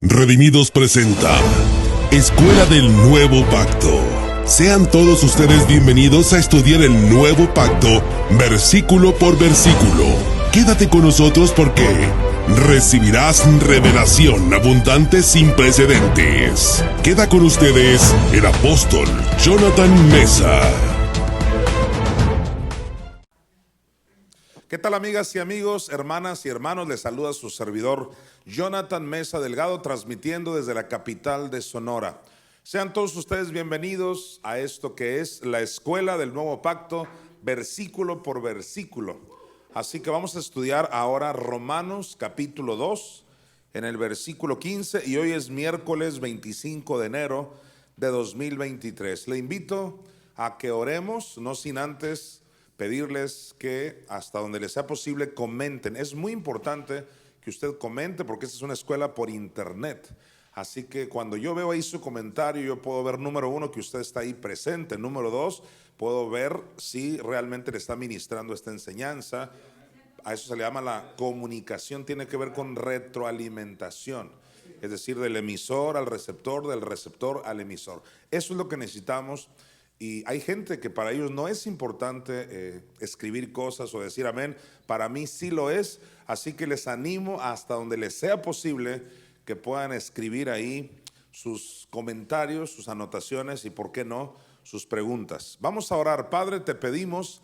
Redimidos presenta Escuela del Nuevo Pacto. Sean todos ustedes bienvenidos a estudiar el Nuevo Pacto, versículo por versículo. Quédate con nosotros porque recibirás revelación abundante sin precedentes. Queda con ustedes el apóstol Jonathan Mesa. ¿Qué tal, amigas y amigos, hermanas y hermanos? Les saluda su servidor Jonathan Mesa Delgado, transmitiendo desde la capital de Sonora. Sean todos ustedes bienvenidos a esto que es la Escuela del Nuevo Pacto, versículo por versículo. Así que vamos a estudiar ahora Romanos capítulo 2 en el versículo 15 y hoy es miércoles 25 de enero de 2023. Le invito a que oremos, no sin antes pedirles que hasta donde les sea posible comenten. Es muy importante que usted comente porque esta es una escuela por internet. Así que cuando yo veo ahí su comentario, yo puedo ver, número uno, que usted está ahí presente. Número dos, puedo ver si realmente le está ministrando esta enseñanza. A eso se le llama la comunicación, tiene que ver con retroalimentación. Es decir, del emisor al receptor, del receptor al emisor. Eso es lo que necesitamos. Y hay gente que para ellos no es importante escribir cosas o decir amén. Para mí sí lo es, así que les animo hasta donde les sea posible que puedan escribir ahí sus comentarios, sus anotaciones y, por qué no, sus preguntas. Vamos a orar. Padre, te pedimos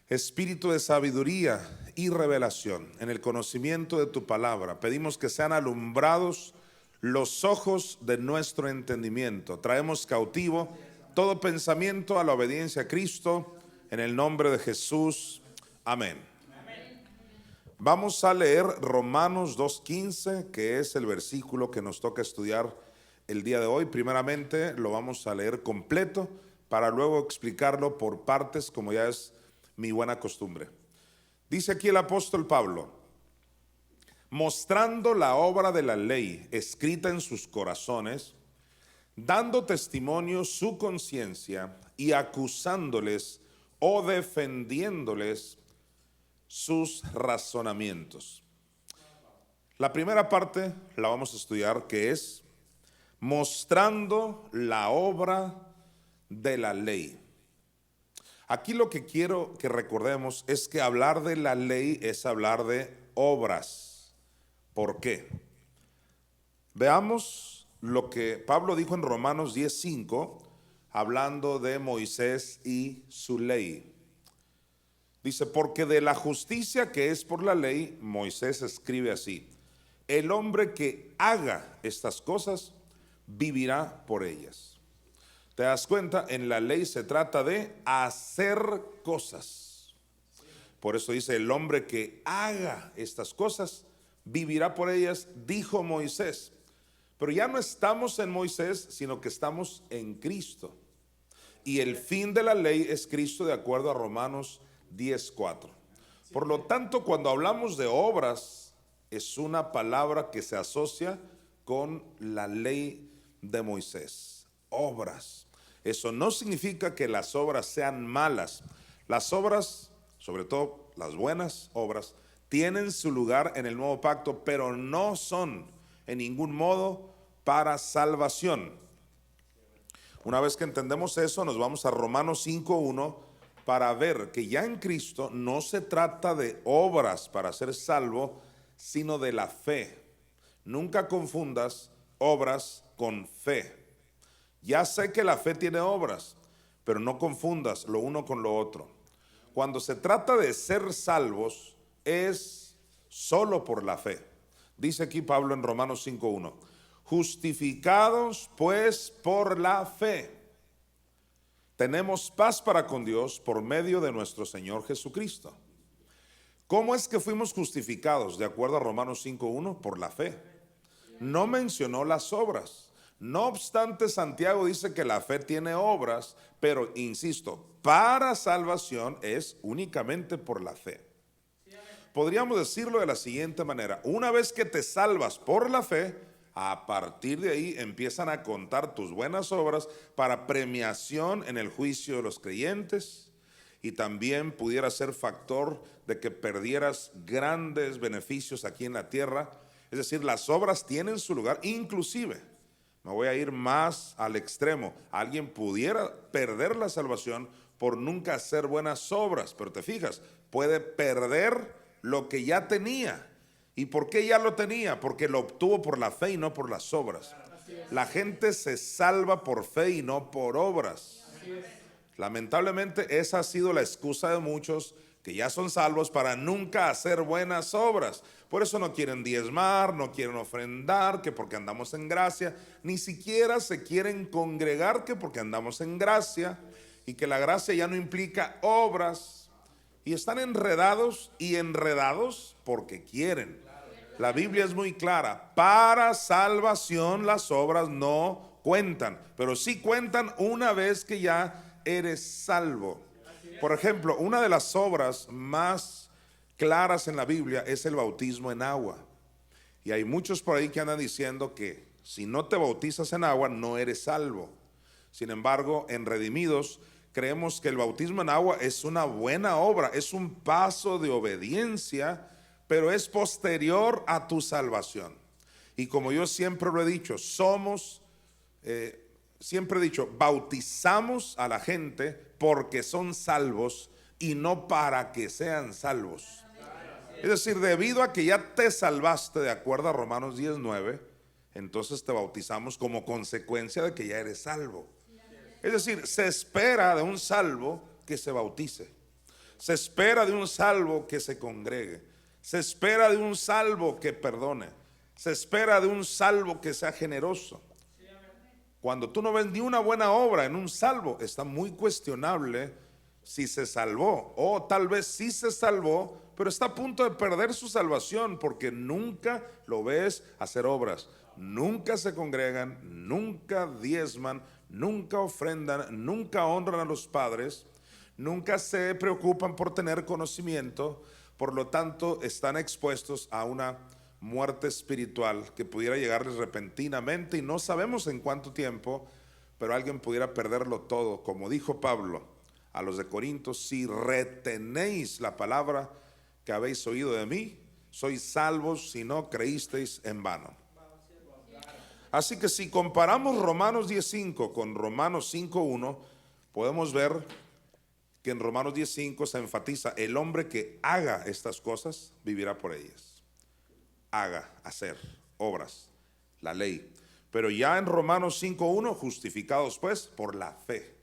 espíritu de sabiduría y revelación en el conocimiento de tu palabra. Pedimos que sean alumbrados los ojos de nuestro entendimiento. Traemos cautivo todo pensamiento a la obediencia a Cristo, en el nombre de Jesús. Amén. Vamos a leer Romanos 2:15, que es el versículo que nos toca estudiar el día de hoy. Primeramente lo vamos a leer completo para luego explicarlo por partes, como ya es mi buena costumbre. Dice aquí el apóstol Pablo: mostrando la obra de la ley escrita en sus corazones, dando testimonio su conciencia y acusándoles o defendiéndoles sus razonamientos. La primera parte la vamos a estudiar, que es mostrando la obra de la ley. Aquí lo que quiero que recordemos es que hablar de la ley es hablar de obras. ¿Por qué? Veamos lo que Pablo dijo en Romanos 10:5, hablando de Moisés y su ley. Dice: porque de la justicia que es por la ley, Moisés escribe así: el hombre que haga estas cosas vivirá por ellas. ¿Te das cuenta? En la ley se trata de hacer cosas. Por eso dice: el hombre que haga estas cosas vivirá por ellas, dijo Moisés. Pero ya no estamos en Moisés, sino que estamos en Cristo. Y el fin de la ley es Cristo, de acuerdo a Romanos 10:4. Por lo tanto, cuando hablamos de obras, es una palabra que se asocia con la ley de Moisés. Obras. Eso no significa que las obras sean malas. Las obras, sobre todo las buenas obras, tienen su lugar en el nuevo pacto, pero no son en ningún modo para salvación. Una vez que entendemos eso, nos vamos a Romanos 5:1 para ver que ya en Cristo no se trata de obras para ser salvo, sino de la fe. Nunca confundas obras con fe. Ya sé que la fe tiene obras, pero no confundas lo uno con lo otro. Cuando se trata de ser salvos, es solo por la fe. Dice aquí Pablo en Romanos 5:1: justificados pues por la fe, tenemos paz para con Dios por medio de nuestro Señor Jesucristo. ¿Cómo es que fuimos justificados? De acuerdo a Romanos 5:1, por la fe. No mencionó las obras. No obstante, Santiago dice que la fe tiene obras, pero insisto, para salvación es únicamente por la fe. Podríamos decirlo de la siguiente manera: una vez que te salvas por la fe, a partir de ahí empiezan a contar tus buenas obras para premiación en el juicio de los creyentes, y también pudiera ser factor de que perdieras grandes beneficios aquí en la tierra Es decir, las obras tienen su lugar. Inclusive, me voy a ir más al extremo. Alguien pudiera perder la salvación por nunca hacer buenas obras, pero te fijas, puede perder lo que ya tenía. ¿Y por qué ya lo tenía? Porque lo obtuvo por la fe y no por las obras. La gente se salva por fe y no por obras. Lamentablemente esa ha sido la excusa de muchos que ya son salvos para nunca hacer buenas obras. Por eso no quieren diezmar, no quieren ofrendar, que porque andamos en gracia, ni siquiera se quieren congregar, que porque andamos en gracia, y que la gracia ya no implica obras, y están enredados y enredados porque quieren. La Biblia es muy clara: para salvación las obras no cuentan, pero sí cuentan una vez que ya eres salvo. Por ejemplo, una de las obras más claras en la Biblia es el bautismo en agua. Y hay muchos por ahí que andan diciendo que si no te bautizas en agua no eres salvo. Sin embargo, en Redimidos creemos que el bautismo en agua es una buena obra, es un paso de obediencia, pero es posterior a tu salvación. Y como yo siempre lo he dicho, siempre he dicho, bautizamos a la gente porque son salvos y no para que sean salvos. Es decir, debido a que ya te salvaste de acuerdo a Romanos 10:9, entonces te bautizamos como consecuencia de que ya eres salvo. Es decir, se espera de un salvo que se bautice. Se espera de un salvo que se congregue. Se espera de un salvo que perdone. Se espera de un salvo que sea generoso. Cuando tú no ves ni una buena obra en un salvo, está muy cuestionable si se salvó, o tal vez sí se salvó, pero está a punto de perder su salvación porque nunca lo ves hacer obras, nunca se congregan, nunca diezman, nunca ofrendan, nunca honran a los padres, nunca se preocupan por tener conocimiento. Por lo tanto, están expuestos a una muerte espiritual que pudiera llegarles repentinamente y no sabemos en cuánto tiempo, pero alguien pudiera perderlo todo. Como dijo Pablo a los de Corinto: si retenéis la palabra que habéis oído de mí, sois salvos si no creísteis en vano. Así que si comparamos Romanos 10:5 con Romanos 5:1, podemos ver que en Romanos 10:5 se enfatiza: el hombre que haga estas cosas vivirá por ellas. Haga, hacer, obras, la ley. Pero ya en Romanos 5:1, justificados pues por la fe,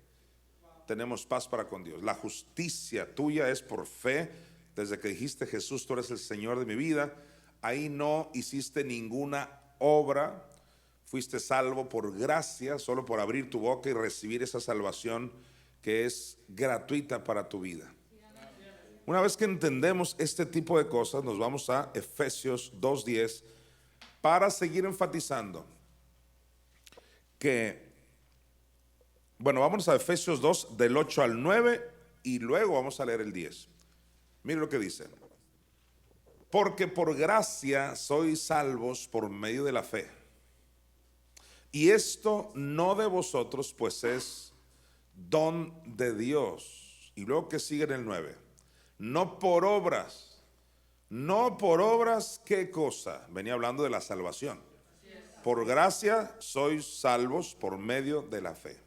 tenemos paz para con Dios. La justicia tuya es por fe. Desde que dijiste: Jesús, tú eres el Señor de mi vida, ahí no hiciste ninguna obra, fuiste salvo por gracia, solo por abrir tu boca y recibir esa salvación que es gratuita para tu vida. Una vez que entendemos este tipo de cosas, nos vamos a Efesios 2:10 para seguir enfatizando que, bueno, vamos a Efesios 2 del 8 al 9 y luego vamos a leer el 10. Mire lo que dice: porque por gracia sois salvos por medio de la fe. Y esto no de vosotros, pues es don de Dios. Y luego que sigue en el 9. No por obras. No por obras, ¿qué cosa? Venía hablando de la salvación. Por gracia sois salvos por medio de la fe.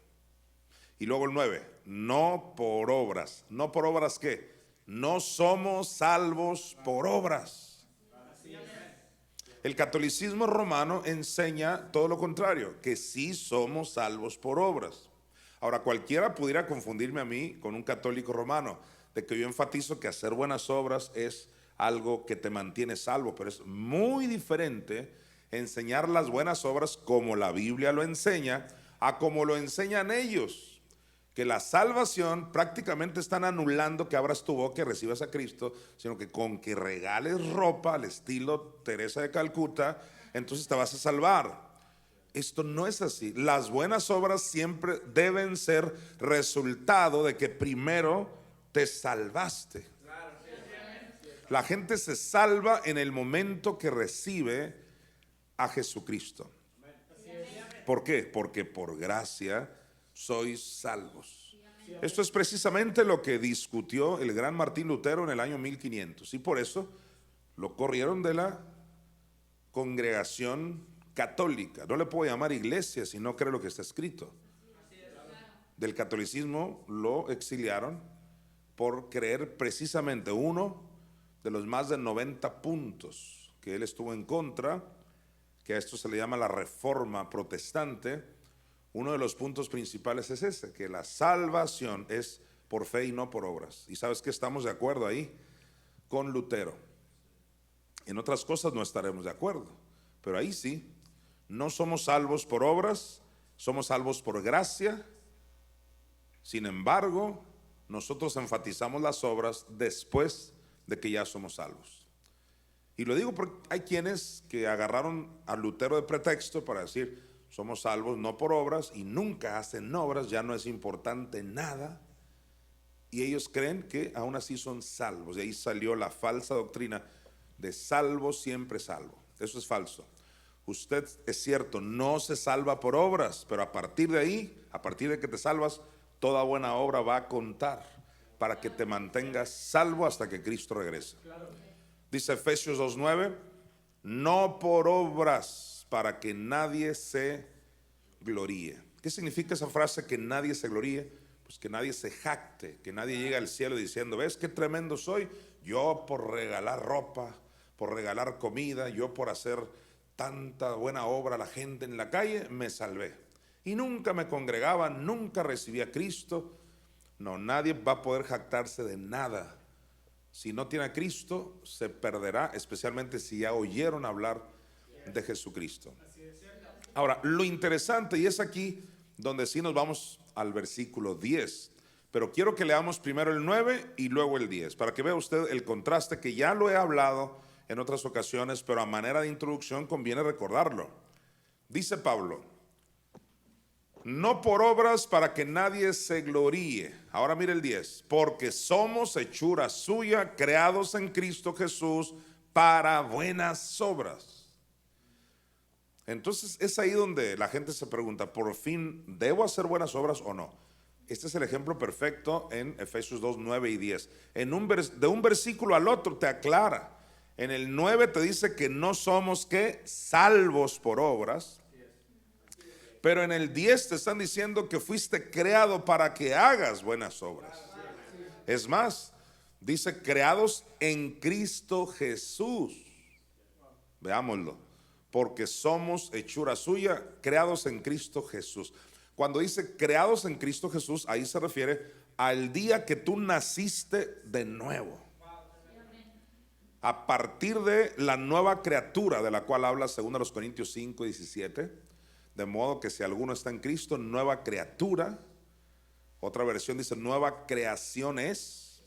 Y luego el 9. No por obras. ¿No por obras qué? No somos salvos por obras. El catolicismo romano enseña todo lo contrario, que sí somos salvos por obras. Ahora, cualquiera pudiera confundirme a mí con un católico romano, de que yo enfatizo que hacer buenas obras es algo que te mantiene salvo, pero es muy diferente enseñar las buenas obras como la Biblia lo enseña, a como lo enseñan ellos, que la salvación prácticamente están anulando que abras tu boca y recibas a Cristo, sino que con que regales ropa al estilo Teresa de Calcuta, entonces te vas a salvar. Esto no es así. Las buenas obras siempre deben ser resultado de que primero te salvaste. La gente se salva en el momento que recibe a Jesucristo. ¿Por qué? Porque por gracia sois salvos. Esto es precisamente lo que discutió el gran Martín Lutero en el año 1500, y por eso lo corrieron de la congregación católica. No le puedo llamar iglesia si no cree lo que está escrito. Del catolicismo lo exiliaron por creer precisamente uno de los más de 90 puntos que él estuvo en contra, que a esto se le llama la reforma protestante. Uno de los puntos principales es ese, que la salvación es por fe y no por obras. Y sabes que estamos de acuerdo ahí con Lutero. En otras cosas no estaremos de acuerdo, pero ahí sí, no somos salvos por obras, somos salvos por gracia. Sin embargo, nosotros enfatizamos las obras después de que ya somos salvos. Y lo digo porque hay quienes que agarraron a Lutero de pretexto para decir, somos salvos no por obras, y nunca hacen obras, ya no es importante nada, y ellos creen que aún así son salvos. De ahí salió la falsa doctrina de salvo siempre salvo. Eso es falso. Usted, es cierto, no se salva por obras, pero a partir de ahí, a partir de que te salvas, toda buena obra va a contar para que te mantengas salvo hasta que Cristo regrese. Dice Efesios 2:9, no por obras para que nadie se gloríe. ¿Qué significa esa frase, que nadie se gloríe? Pues que nadie se jacte, que nadie llegue al cielo diciendo, ¿ves qué tremendo soy? Yo por regalar ropa, por regalar comida, yo por hacer tanta buena obra a la gente en la calle, me salvé. Y nunca me congregaba, nunca recibí a Cristo. No, nadie va a poder jactarse de nada. Si no tiene a Cristo, se perderá, especialmente si ya oyeron hablar de Jesucristo. Ahora, lo interesante, y es aquí donde sí nos vamos al versículo 10, pero quiero que leamos primero el 9 y luego el 10, para que vea usted el contraste, que ya lo he hablado en otras ocasiones, pero a manera de introducción conviene recordarlo. Dice Pablo, no por obras para que nadie se gloríe. Ahora mire el 10, porque somos hechura suya, creados en Cristo Jesús para buenas obras. Entonces es ahí donde la gente se pregunta, ¿por fin debo hacer buenas obras o no? Este es el ejemplo perfecto en Efesios 2, 9 y 10. De un versículo al otro te aclara. En el 9 te dice que no somos ¿qué? Salvos por obras. Pero en el 10 te están diciendo que fuiste creado para que hagas buenas obras. Es más, dice creados en Cristo Jesús. Veámoslo. Porque somos hechura suya, creados en Cristo Jesús. Cuando dice creados en Cristo Jesús, ahí se refiere al día que tú naciste de nuevo. A partir de la nueva criatura de la cual habla 2 Corintios 5, 17. De modo que si alguno está en Cristo, nueva criatura. Otra versión dice nueva creación es.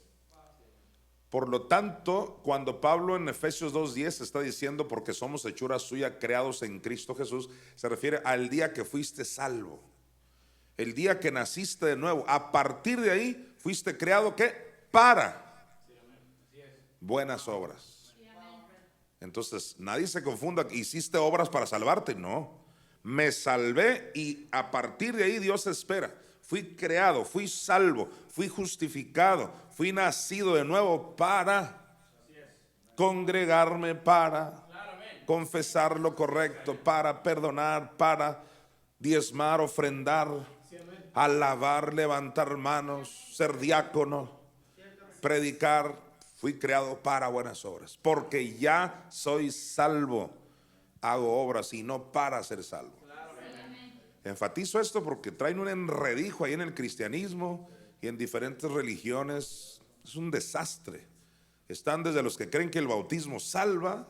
Por lo tanto, cuando Pablo en Efesios 2:10 está diciendo porque somos hechura suya, creados en Cristo Jesús, se refiere al día que fuiste salvo, el día que naciste de nuevo. A partir de ahí fuiste creado ¿qué? Para buenas obras. Entonces nadie se confunda, hiciste obras para salvarte. No, me salvé y a partir de ahí Dios espera. Fui creado, fui salvo, fui justificado, fui nacido de nuevo para congregarme, para confesar lo correcto, para perdonar, para diezmar, ofrendar, alabar, levantar manos, ser diácono, predicar. Fui creado para buenas obras, porque ya soy salvo. Hago obras y no para ser salvo. Enfatizo esto porque traen un enredijo ahí en el cristianismo y en diferentes religiones. Es un desastre. Están desde los que creen que el bautismo salva,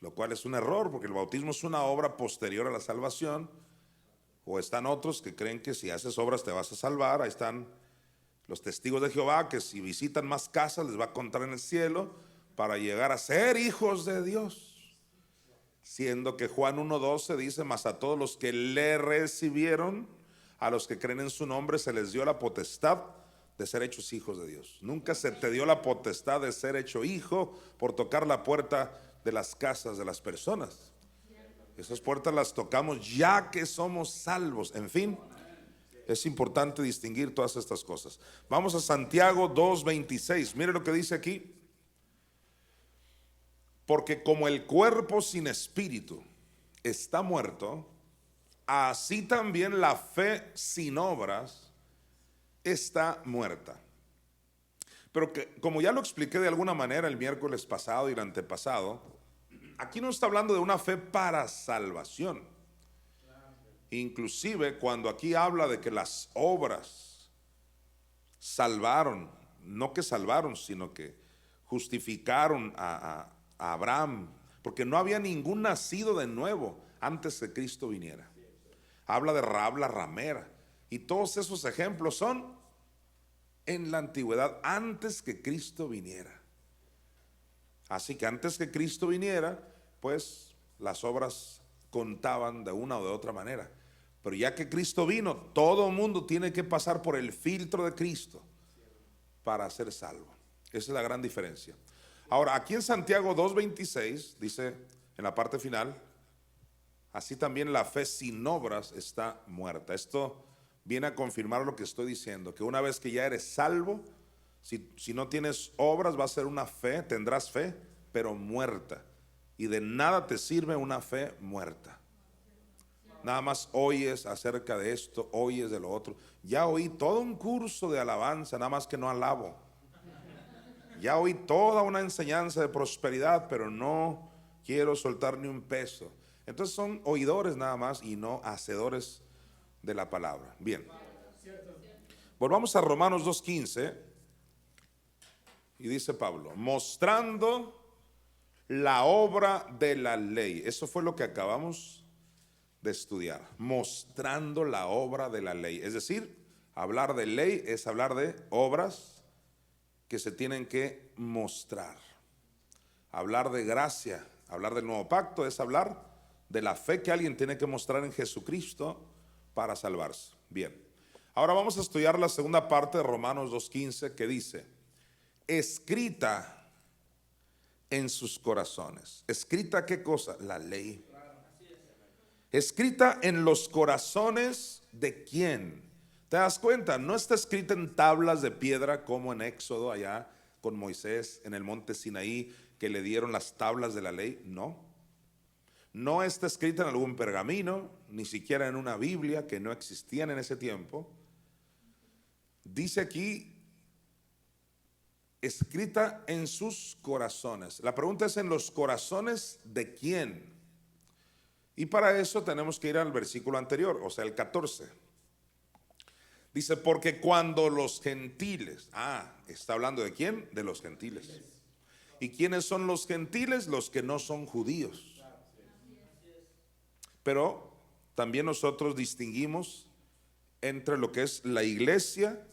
lo cual es un error porque el bautismo es una obra posterior a la salvación. O están otros que creen que si haces obras te vas a salvar. Ahí están los testigos de Jehová, que si visitan más casas les va a contar en el cielo para llegar a ser hijos de Dios. Siendo que Juan 1:12 dice, mas a todos los que le recibieron, a los que creen en su nombre, se les dio la potestad de ser hechos hijos de Dios. Nunca se te dio la potestad de ser hecho hijo por tocar la puerta de las casas de las personas. Esas puertas las tocamos ya que somos salvos. En fin, es importante distinguir todas estas cosas. Vamos a Santiago 2:26. Mire lo que dice aquí. Porque como el cuerpo sin espíritu está muerto, así también la fe sin obras está muerta. Pero que, como ya lo expliqué de alguna manera el miércoles pasado y el antepasado, aquí no está hablando de una fe para salvación. Inclusive cuando aquí habla de que las obras salvaron, no que salvaron, sino que justificaron a Abraham, porque no había ningún nacido de nuevo antes que Cristo viniera. Habla de Rahab la ramera, y todos esos ejemplos son en la antigüedad, antes que Cristo viniera. Así que antes que Cristo viniera, pues las obras contaban de una o de otra manera. Pero ya que Cristo vino, todo el mundo tiene que pasar por el filtro de Cristo para ser salvo. Esa es la gran diferencia. Ahora, aquí en Santiago 2:26 dice en la parte final, así también la fe sin obras está muerta. Viene a confirmar lo que estoy diciendo, que una vez que ya eres salvo, si no tienes obras, va a ser una fe, tendrás fe, pero muerta. Y de nada te sirve una fe muerta. Nada más oyes acerca de esto, oyes de lo otro. Ya oí todo un curso de alabanza, nada más que no alabo. Ya oí toda una enseñanza de prosperidad, pero no quiero soltar ni un peso. Entonces son oidores nada más y no hacedores de la palabra. Bien, volvamos a Romanos 2:15 y dice Pablo, mostrando la obra de la ley. Eso fue lo que acabamos de estudiar, mostrando la obra de la ley. Es decir, hablar de ley es hablar de obras que se tienen que mostrar. Hablar de gracia, hablar del nuevo pacto es hablar de la fe que alguien tiene que mostrar en Jesucristo para salvarse. Bien, ahora vamos a estudiar la segunda parte de Romanos 2:15 que dice, escrita en sus corazones. ¿Escrita qué cosa? La ley. Escrita en los corazones de quién. ¿Te das cuenta? No está escrita en tablas de piedra como en Éxodo allá con Moisés en el monte Sinaí que le dieron las tablas de la ley. No. No está escrita en algún pergamino, ni siquiera en una Biblia que no existían en ese tiempo. Dice aquí, escrita en sus corazones. La pregunta es, ¿en los corazones de quién? Y para eso tenemos que ir al versículo anterior, o sea, el 14. Dice, porque cuando los gentiles, está hablando de quién? De los gentiles. ¿Y quiénes son los gentiles? Los que no son judíos. Pero también nosotros distinguimos entre lo que es la iglesia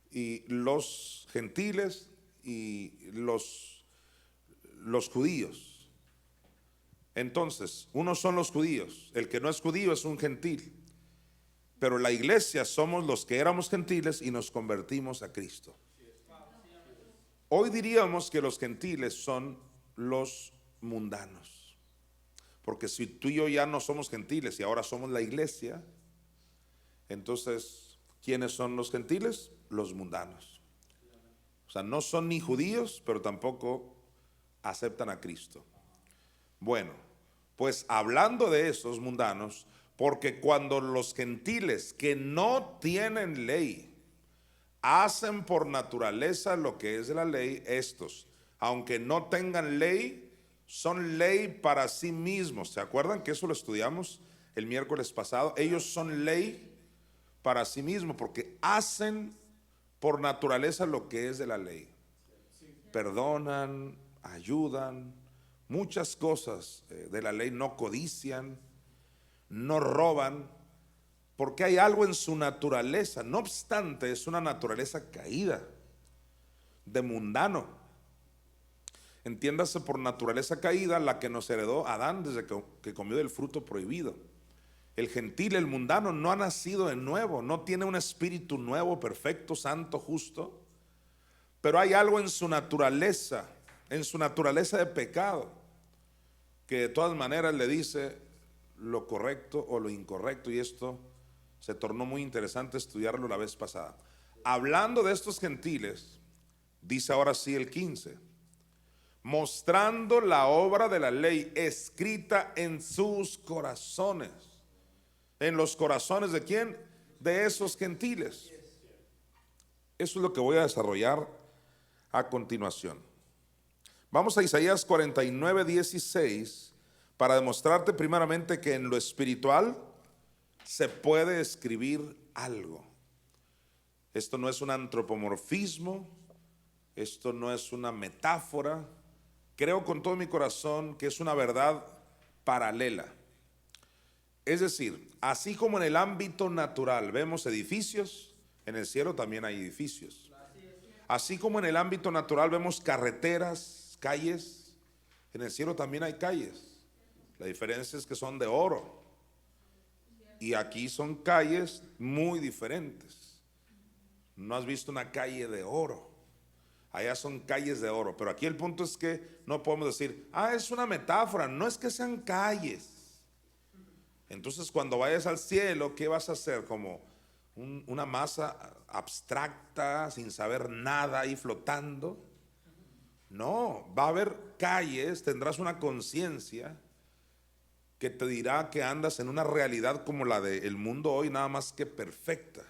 y los gentiles y los judíos. Entonces, unos son los judíos, el que no es judío es un gentil, pero la iglesia somos los que éramos gentiles y nos convertimos a Cristo. Hoy diríamos que los gentiles son los mundanos, porque si tú y yo ya no somos gentiles y ahora somos la iglesia, entonces, ¿quiénes son los gentiles? Los mundanos. O sea, no son ni judíos, pero tampoco aceptan a Cristo. Bueno, pues hablando de esos mundanos, porque cuando los gentiles que no tienen ley hacen por naturaleza lo que es de la ley, estos, aunque no tengan ley, son ley para sí mismos. ¿Se acuerdan que eso lo estudiamos el miércoles pasado? Ellos son ley para sí mismos porque hacen por naturaleza lo que es de la ley. Perdonan, ayudan. Muchas cosas de la ley, no codician, no roban, porque hay algo en su naturaleza. No obstante, es una naturaleza caída, de mundano. Entiéndase por naturaleza caída la que nos heredó Adán desde que comió del fruto prohibido. El gentil, el mundano, no ha nacido de nuevo, no tiene un espíritu nuevo, perfecto, santo, justo, pero hay algo en su naturaleza de pecado, que de todas maneras le dice lo correcto o lo incorrecto, y esto se tornó muy interesante estudiarlo la vez pasada. Hablando de estos gentiles, dice ahora sí el 15, mostrando la obra de la ley escrita en sus corazones. ¿En los corazones de quién? De esos gentiles. Eso es lo que voy a desarrollar a continuación. Vamos a Isaías 49:16 para demostrarte primeramente que en lo espiritual se puede escribir algo. Esto no es un antropomorfismo, esto no es una metáfora. Creo con todo mi corazón que es una verdad paralela. Es decir, así como en el ámbito natural vemos edificios, en el cielo también hay edificios. Así como en el ámbito natural vemos carreteras, calles, en el cielo también hay calles. La diferencia es que son de oro. Y aquí son calles muy diferentes. No has visto una calle de oro. Allá son calles de oro. Pero aquí el punto es que no podemos decir, es una metáfora. No es que sean calles. Entonces cuando vayas al cielo, ¿qué vas a hacer? Como una masa abstracta, sin saber nada ahí flotando. No, va a haber calles, tendrás una conciencia que te dirá que andas en una realidad como la del mundo hoy, nada más que perfecta.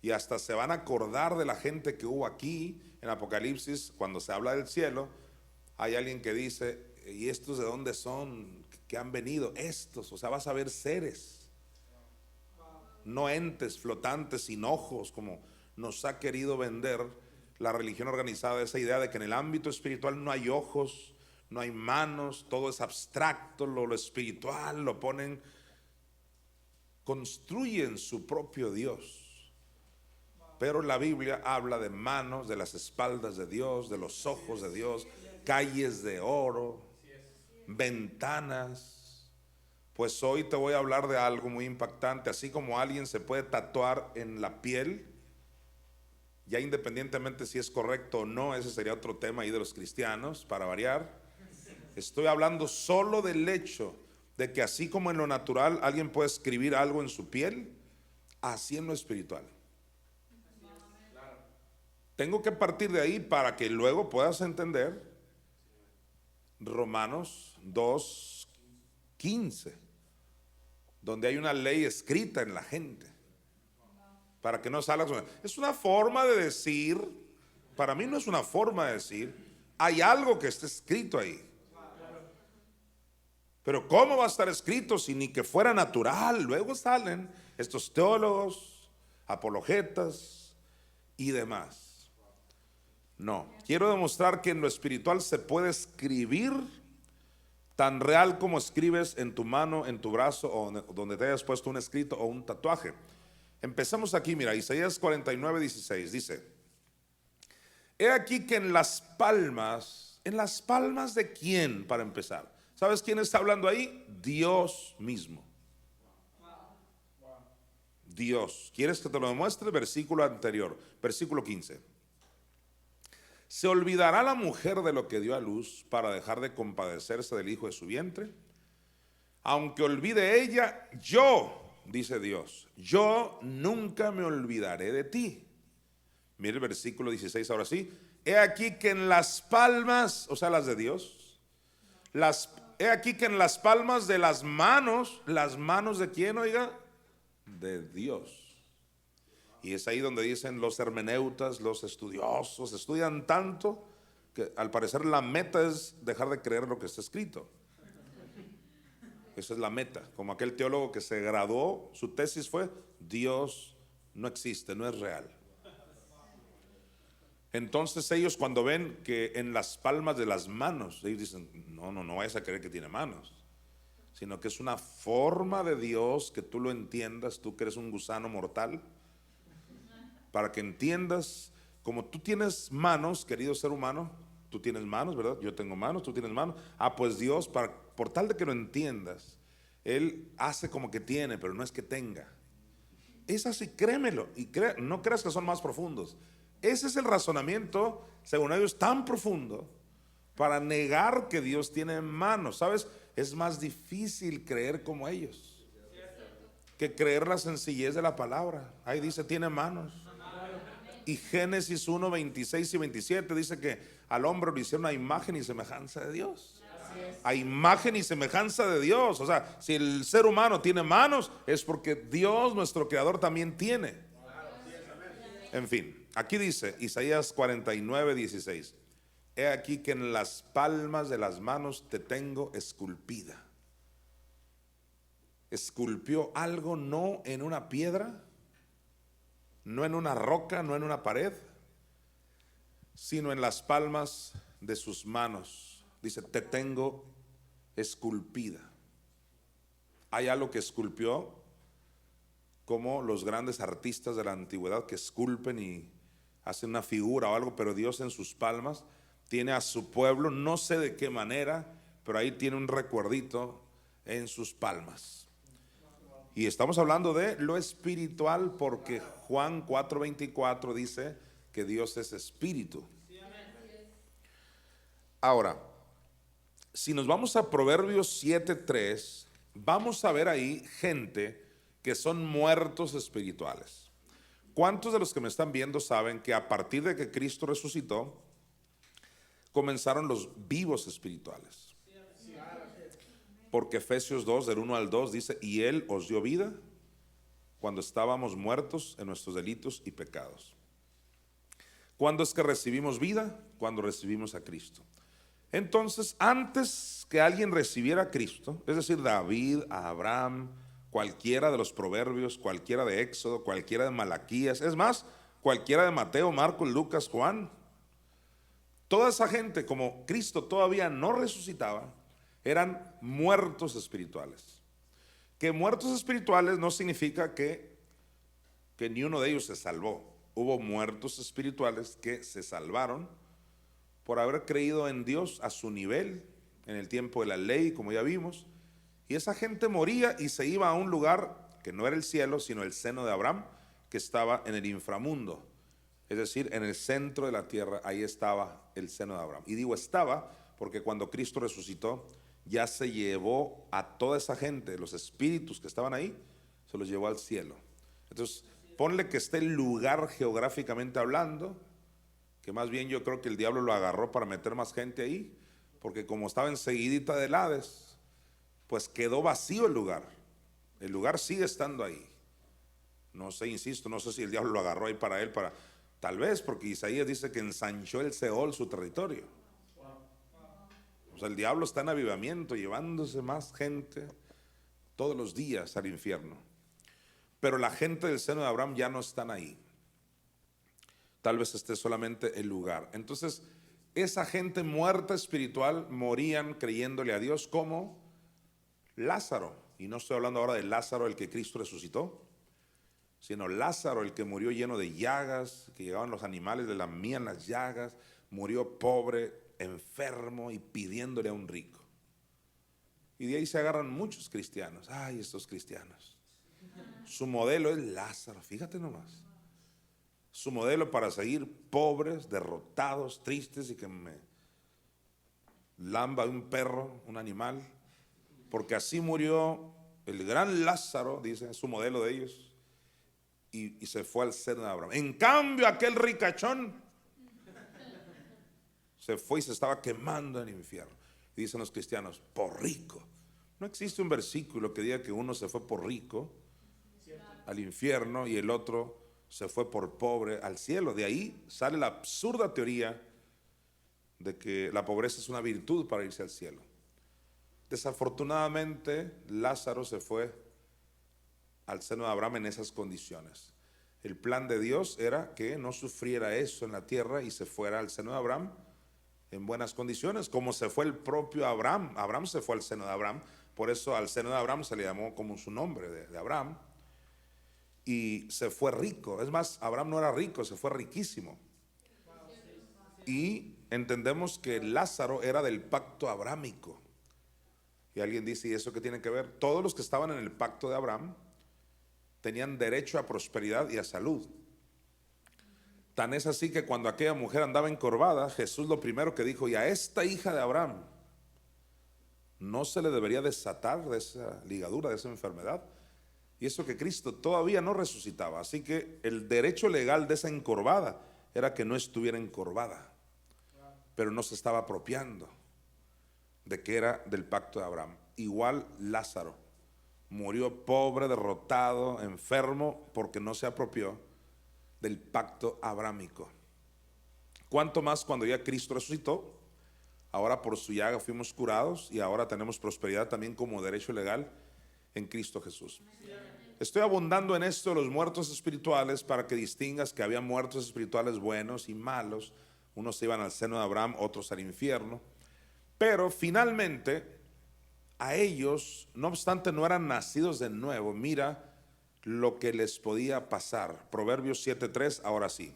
Y hasta se van a acordar de la gente que hubo aquí en Apocalipsis. Cuando se habla del cielo, hay alguien que dice, ¿y estos de dónde son? ¿Que han venido? Estos, o sea, vas a ver seres, no entes flotantes sin ojos, como nos ha querido vender la religión organizada, esa idea de que en el ámbito espiritual no hay ojos, no hay manos, todo es abstracto, lo espiritual lo ponen, construyen su propio Dios. Pero la Biblia habla de manos, de las espaldas de Dios, de los ojos de Dios, calles de oro, ventanas. Pues hoy te voy a hablar de algo muy impactante. Así como alguien se puede tatuar en la piel, ya independientemente si es correcto o no, ese sería otro tema ahí de los cristianos, para variar. Estoy hablando solo del hecho de que así como en lo natural alguien puede escribir algo en su piel, así en lo espiritual. Tengo que partir de ahí para que luego puedas entender Romanos 2:15, donde hay una ley escrita en la gente, para que no salgas. Es una forma de decir, para mí no es una forma de decir, hay algo que está escrito ahí. Pero ¿cómo va a estar escrito si ni que fuera natural? Luego salen estos teólogos, apologetas y demás. No, quiero demostrar que en lo espiritual se puede escribir tan real como escribes en tu mano, en tu brazo o donde te hayas puesto un escrito o un tatuaje. Empezamos aquí, mira, Isaías 49:16 dice: he aquí que ¿en las palmas de quién, para empezar? ¿Sabes quién está hablando ahí? Dios mismo. Dios. ¿Quieres que te lo demuestre? Versículo anterior, versículo 15. ¿Se olvidará la mujer de lo que dio a luz para dejar de compadecerse del hijo de su vientre? Aunque olvide ella, yo, dice Dios, yo nunca me olvidaré de ti. Mire el versículo 16 ahora sí. He aquí que en las palmas, o sea, las de Dios, he aquí que en las palmas de las manos de quién, oiga, de Dios. Y es ahí donde dicen los hermeneutas, los estudiosos, estudian tanto que al parecer la meta es dejar de creer lo que está escrito. Esa es la meta. Como aquel teólogo que se graduó, su tesis fue: Dios no existe, no es real. Entonces ellos, cuando ven que en las palmas de las manos, ellos dicen: no vayas a creer que tiene manos, sino que es una forma de Dios, que tú lo entiendas, tú que eres un gusano mortal, para que entiendas, como tú tienes manos, querido ser humano, tú tienes manos, ¿verdad? Yo tengo manos, tú tienes manos. Pues Dios, por tal de que lo entiendas, Él hace como que tiene, pero no es que tenga. Es así, créemelo, y no creas que son más profundos. Ese es el razonamiento, según ellos, tan profundo para negar que Dios tiene manos. ¿Sabes? Es más difícil creer como ellos que creer la sencillez de la palabra. Ahí dice, tiene manos. Y Génesis 1, 26 y 27 dice que al hombre lo hicieron a imagen y semejanza de Dios. A imagen y semejanza de Dios. O sea, si el ser humano tiene manos, es porque Dios, nuestro creador, también tiene. En fin, aquí dice Isaías 49, 16: he aquí que en las palmas de las manos te tengo esculpida. Esculpió algo no en una piedra, no en una roca, no en una pared, sino en las palmas de sus manos. Dice, te tengo esculpida. Hay algo que esculpió, como los grandes artistas de la antigüedad que esculpen y hacen una figura o algo, pero Dios en sus palmas tiene a su pueblo, no sé de qué manera, pero ahí tiene un recuerdito en sus palmas. Y estamos hablando de lo espiritual, porque Juan 4:24 dice que Dios es espíritu. Ahora, si nos vamos a Proverbios 7:3, vamos a ver ahí gente que son muertos espirituales. ¿Cuántos de los que me están viendo saben que a partir de que Cristo resucitó, comenzaron los vivos espirituales? Porque Efesios 2, del 1 al 2 dice, y Él os dio vida cuando estábamos muertos en nuestros delitos y pecados. ¿Cuándo es que recibimos vida? Cuando recibimos a Cristo. Entonces, antes que alguien recibiera a Cristo, es decir, David, Abraham, cualquiera de los proverbios, cualquiera de Éxodo, cualquiera de Malaquías, es más, cualquiera de Mateo, Marcos, Lucas, Juan, toda esa gente, como Cristo todavía no resucitaba, eran muertos espirituales. Que muertos espirituales no significa que ni uno de ellos se salvó. Hubo muertos espirituales que se salvaron por haber creído en Dios a su nivel, en el tiempo de la ley, como ya vimos. Y esa gente moría y se iba a un lugar que no era el cielo, sino el seno de Abraham, que estaba en el inframundo. Es decir, en el centro de la tierra, ahí estaba el seno de Abraham. Y digo estaba porque cuando Cristo resucitó, ya se llevó a toda esa gente, los espíritus que estaban ahí, se los llevó al cielo. Entonces, ponle que esté el lugar geográficamente hablando, que más bien yo creo que el diablo lo agarró para meter más gente ahí, porque como estaba enseguidita del Hades, pues quedó vacío el lugar. El lugar sigue estando ahí. No sé, insisto, no sé si el diablo lo agarró ahí para él, tal vez, porque Isaías dice que ensanchó el Seol su territorio. O sea, el diablo está en avivamiento, llevándose más gente todos los días al infierno. Pero la gente del seno de Abraham ya no están ahí. Tal vez esté solamente el lugar. Entonces, esa gente muerta espiritual morían creyéndole a Dios, como Lázaro. Y no estoy hablando ahora de Lázaro, el que Cristo resucitó, sino Lázaro, el que murió lleno de llagas, que llegaban los animales, le lamían las llagas, murió pobre, enfermo y pidiéndole a un rico. Y de ahí se agarran muchos cristianos. Ay, estos cristianos. Su modelo es Lázaro, fíjate nomás. Su modelo para seguir pobres, derrotados, tristes y que me lamba un perro, un animal. Porque así murió el gran Lázaro, dice, su modelo de ellos. Y se fue al seno de Abraham. En cambio, aquel ricachón se fue y se estaba quemando en el infierno. Y dicen los cristianos, por rico. No existe un versículo que diga que uno se fue por rico al infierno y el otro se fue por pobre al cielo. De ahí sale la absurda teoría de que la pobreza es una virtud para irse al cielo. Desafortunadamente, Lázaro se fue al seno de Abraham en esas condiciones. El plan de Dios era que no sufriera eso en la tierra y se fuera al seno de Abraham en buenas condiciones, como se fue el propio Abraham. Abraham se fue al seno de Abraham, por eso al seno de Abraham se le llamó como su nombre de Abraham. Y se fue rico. Es más, Abraham no era rico, se fue riquísimo. Y entendemos que Lázaro era del pacto abrámico. Y alguien dice, ¿y eso qué tiene que ver? Todos los que estaban en el pacto de Abraham tenían derecho a prosperidad y a salud. Tan es así que cuando aquella mujer andaba encorvada, Jesús lo primero que dijo, y a esta hija de Abraham no se le debería desatar de esa ligadura, de esa enfermedad. Y eso que Cristo todavía no resucitaba. Así que el derecho legal de esa encorvada era que no estuviera encorvada, pero no se estaba apropiando de que era del pacto de Abraham. Igual Lázaro murió pobre, derrotado, enfermo, porque no se apropió del pacto abrámico. Cuánto más cuando ya Cristo resucitó, ahora por su llaga fuimos curados y ahora tenemos prosperidad también como derecho legal en Cristo Jesús. Estoy abundando en esto de los muertos espirituales para que distingas que había muertos espirituales buenos y malos. Unos se iban al seno de Abraham, otros al infierno. Pero finalmente a ellos, no obstante, no eran nacidos de nuevo. Mira lo que les podía pasar. Proverbios 7:3, ahora sí.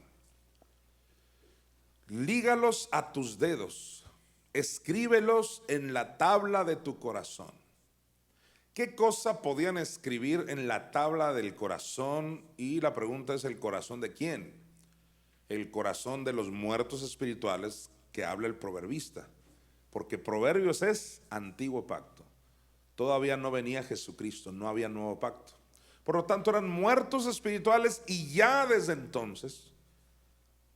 Lígalos a tus dedos, escríbelos en la tabla de tu corazón. ¿Qué cosa podían escribir en la tabla del corazón? Y la pregunta es, ¿el corazón de quién? El corazón de los muertos espirituales que habla el proverbista. Porque Proverbios es antiguo pacto. Todavía no venía Jesucristo, no había nuevo pacto. Por lo tanto, eran muertos espirituales y ya desde entonces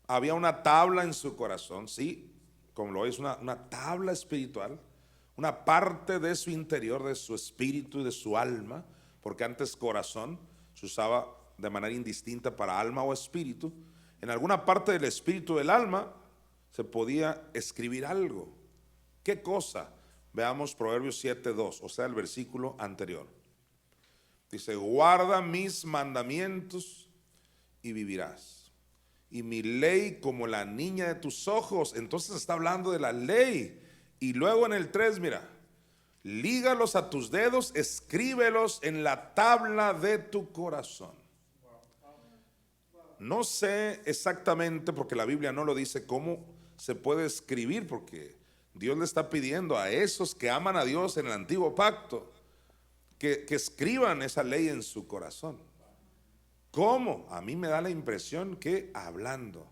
había una tabla en su corazón, sí, como lo es una tabla espiritual, una parte de su interior, de su espíritu y de su alma, porque antes corazón se usaba de manera indistinta para alma o espíritu. En alguna parte del espíritu del alma se podía escribir algo. ¿Qué cosa? Veamos Proverbios 7:2, o sea, el versículo anterior. Dice, guarda mis mandamientos y vivirás, y mi ley como la niña de tus ojos. Entonces está hablando de la ley. Y luego en el 3, mira, lígalos a tus dedos, escríbelos en la tabla de tu corazón. No sé exactamente, porque la Biblia no lo dice, cómo se puede escribir, porque Dios le está pidiendo a esos que aman a Dios en el antiguo pacto que escriban esa ley en su corazón. ¿Cómo? A mí me da la impresión que hablando.